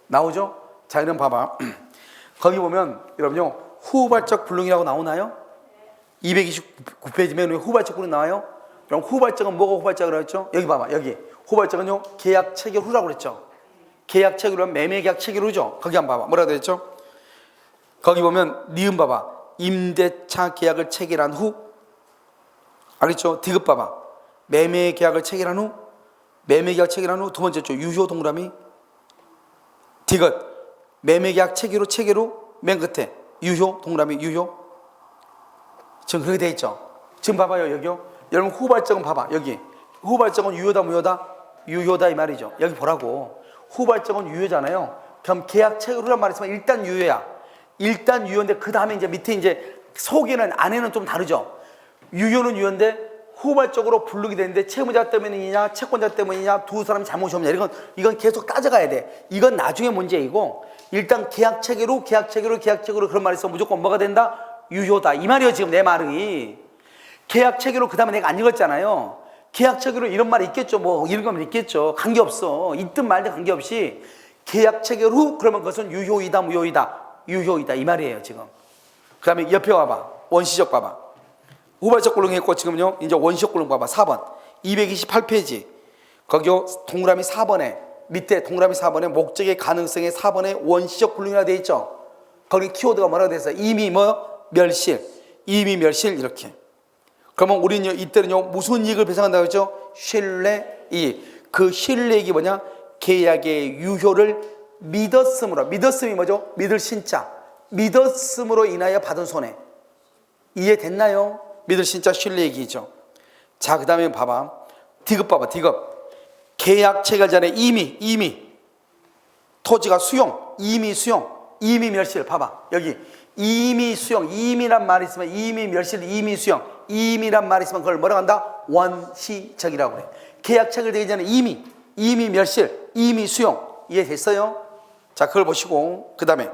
B: 나오죠? 자, 이런 봐봐. 거기 보면 여러분요 후발적 불능이라고 나오나요? 229페이지면 후발적 불능 나와요? 그럼 후발적은 뭐가 후발적이라고 했죠? 여기 봐봐. 여기 후발적은요 계약 체결 후라고 그랬죠. 계약 체계로는 매매 계약 체계로죠. 거기 한번 봐봐. 뭐라고 되어 있죠? 거기 보면 니은 봐봐. 임대차 계약을 체결한 후, 알겠죠? 디귿 봐봐. 매매 계약을 체결한 후, 매매 계약 체결한 후, 두 번째 죠. 유효 동그라미 디귿. 매매 계약 체계로 맨 끝에 유효 동그라미 유효. 지금 그렇게 돼 있죠. 지금 봐봐요. 여기요. 여러분 후발적은 봐봐. 여기 후발적은 유효다 무효다? 유효다 이 말이죠. 여기 보라고. 후발적은 유효잖아요. 그럼 계약 체계로란 말이지만 일단 유효야. 일단 유효인데 그 다음에 이제 밑에 이제 속에는 안에는 좀 다르죠. 유효는 유효인데 후발적으로 부르게 되는데 채무자 때문이냐 채권자 때문이냐 두 사람이 잘못이 없냐 이건 계속 따져가야 돼. 이건 나중에 문제이고 일단 계약 체계로 그런 말이 있어 무조건 뭐가 된다? 유효다 이 말이에요. 지금 내 말이 계약 체계로 그 다음에 내가 안 읽었잖아요. 계약 체계로 이런 말이 있겠죠. 뭐 이런 거면 있겠죠. 관계없어. 있든 말든 관계없이 계약 체계로 그러면 그것은 유효이다 무효이다? 유효이다 이 말이에요. 지금 그 다음에 옆에 와봐. 원시적 봐봐. 후발적 굴릉 했고 지금요 이제 원시적 굴릉 봐봐. 4번 228페이지 거기요 동그라미 4번에 밑에 동그라미 4번에 목적의 가능성의 4번에 원시적 굴릉이라 되어 있죠. 거기 키워드가 뭐라고 되어 있어요? 이미 뭐 멸실 이렇게. 그러면 우리는 이때는요 무슨 이익을 배상한다고 했죠? 신뢰 이익. 그 신뢰 이익이 뭐냐? 계약의 유효를 믿었음이 뭐죠? 믿을 신자 믿었음으로 인하여 받은 손해. 이해됐나요? 믿을 신자 신뢰 이익이죠. 자, 그 다음에 봐봐. 디귿 봐봐. 디귿. 계약 체결 전에 이미 토지가 수용, 이미 멸실. 봐봐. 여기 이미 수용, 이미란 말이 있으면 이미 멸실, 이미 수용, 이미란 말이 있으면 그걸 뭐라고 한다? 원시적이라고 그래. 계약 체결되기 전에 이미 멸실, 이미 수용. 이해됐어요? 자, 그걸 보시고 그 다음에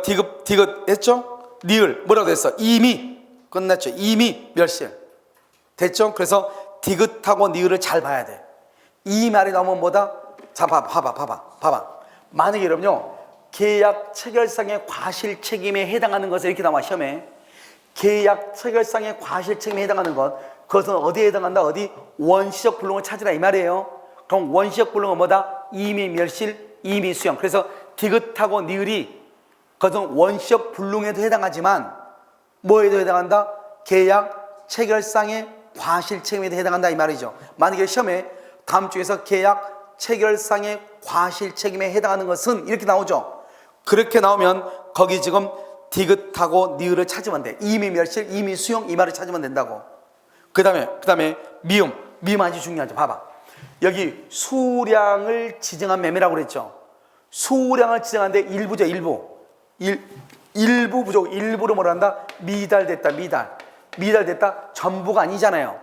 B: 디귿 했죠? 니을 뭐라고 됐어? 이미 끝났죠. 이미 멸실 됐죠? 그래서 디귿하고 니을을 잘 봐야 돼. 이 말이 나오면 뭐다? 자, 봐봐. 만약에 여러분요 계약 체결상의 과실 책임에 해당하는 것을 이렇게 나와 시험에 계약 체결상의 과실 책임에 해당하는 것 그것은 어디에 해당한다? 어디? 원시적 불능을 찾으라 이 말이에요. 그럼 원시적 불능은 뭐다? 이미 멸실, 이미 수용. 그래서 디귿하고 니을이 그것은 원시적 불능에도 해당하지만 뭐에도 해당한다? 계약 체결상의 과실 책임에도 해당한다 이 말이죠. 만약에 시험에 다음 중에서 계약 체결상의 과실 책임에 해당하는 것은 이렇게 나오죠. 그렇게 나오면 거기 지금 디귿하고 니을을 찾으면 돼. 이미 멸실, 이미 수용 이 말을 찾으면 된다고. 그 다음에 미음 아주 중요하죠. 봐봐. 여기 수량을 지정한 매매라고 그랬죠. 수량을 지정하는데 일부죠. 일부 부족, 일부로 뭐라 한다? 미달됐다. 전부가 아니잖아요.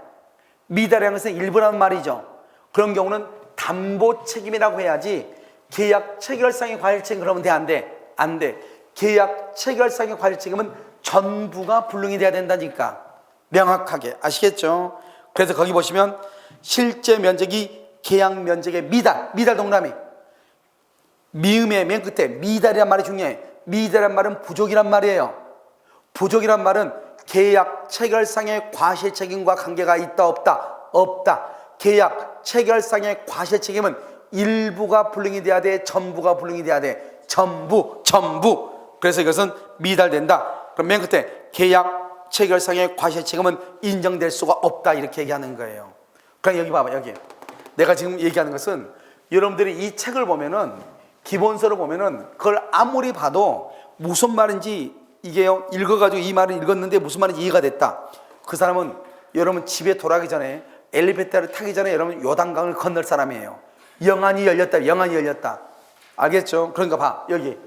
B: 미달이라는 것은 일부라는 말이죠. 그런 경우는 담보 책임이라고 해야지 계약 체결상의 과실 책임 그러면 돼? 안 돼. 계약 체결상의 과실 책임은 전부가 불능이 돼야 된다니까. 명확하게 아시겠죠? 그래서 거기 보시면 실제 면적이 계약 면적의 미달 동그라미. 미음의 맨 끝에 미달이란 말이 중요해. 미달이란 말은 부족이란 말이에요. 부족이란 말은 계약 체결상의 과실 책임과 관계가 있다 없다. 계약 체결상의 과실 책임은 일부가 불능이 돼야 돼? 전부가 불능이 돼야 돼? 전부. 그래서 이것은 미달된다. 그럼 맨 끝에 계약 체결상의 과실 책임은 인정될 수가 없다 이렇게 얘기하는 거예요. 그럼 여기 봐봐. 여기 내가 지금 얘기하는 것은 여러분들이 이 책을 보면은 기본서를 보면은 그걸 아무리 봐도 무슨 말인지 이게요 읽어가지고 이 말을 읽었는데 무슨 말인지 이해가 됐다. 그 사람은 여러분 집에 돌아가기 전에 엘리베이터를 타기 전에 여러분 요단강을 건널 사람이에요. 영안이 열렸다. 알겠죠? 그러니까 봐 여기.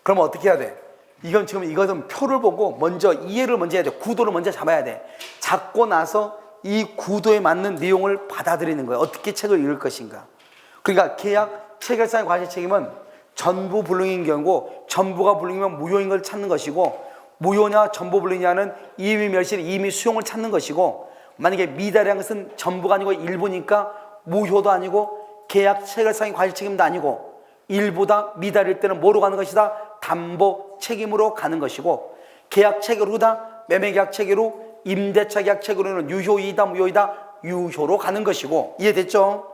B: 그러면 어떻게 해야 돼? 이것은 표를 보고 먼저 이해를 먼저 해야 돼. 구도를 먼저 잡아야 돼. 잡고 나서 이 구도에 맞는 내용을 받아들이는 거예요. 어떻게 책을 읽을 것인가. 그러니까 계약 체결상의 과실 책임은 전부 불능인 경우고 전부가 불능이면 무효인 걸 찾는 것이고 무효냐 전부 불능이냐는 이미 멸실 이미 수용을 찾는 것이고 만약에 미달이라는 것은 전부가 아니고 일부니까 무효도 아니고 계약 체결상의 과실 책임도 아니고 일부다 미달일 때는 뭐로 가는 것이다? 담보 책임으로 가는 것이고 계약 체결 후다 매매계약 체결 후 임대차 계약 체결 후는 유효이다 무효이다? 유효로 가는 것이고 이해됐죠?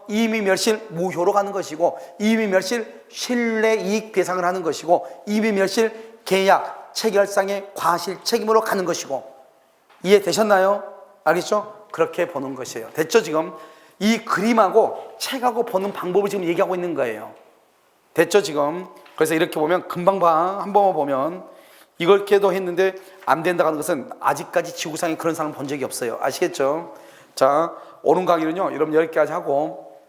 B: 이익멸실 무효로 가는 것이고, 이익멸실 신뢰이익 배상을 하는 것이고, 이익멸실 계약 체결상의 과실 책임으로 가는 것이고. 이해되셨나요? 알겠죠? 그렇게 보는 것이에요. 됐죠? 지금 이 그림하고 책하고 보는 방법을 지금 얘기하고 있는 거예요. 됐죠? 지금. 그래서 이렇게 보면 금방 한 번만 보면 이렇게도 했는데 안 된다는 것은 아직까지 지구상에 그런 사람 본 적이 없어요. 아시겠죠? 자, 오는 강의는요, 여러분 여기까지 하고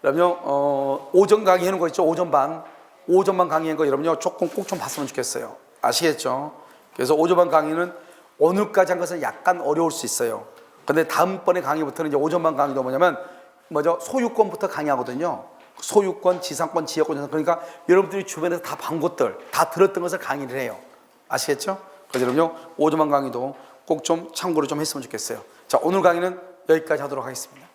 B: 그러면요, 오전 강의 해놓은 거 있죠? 오전반 강의한 거 여러분요 조금 꼭 좀 봤으면 좋겠어요. 아시겠죠? 그래서 오전반 강의는 오늘까지 한 것은 약간 어려울 수 있어요. 근데 다음번에 강의부터는 이제 오전반 강의도 뭐냐면 소유권부터 강의하거든요. 소유권, 지상권, 지역권, 그러니까 여러분들이 주변에서 다 본 것들, 다 들었던 것을 강의를 해요. 아시겠죠? 그래서 여러분요 오전반 강의도 꼭 좀 참고를 좀 했으면 좋겠어요. 자, 오늘 강의는 여기까지 하도록 하겠습니다.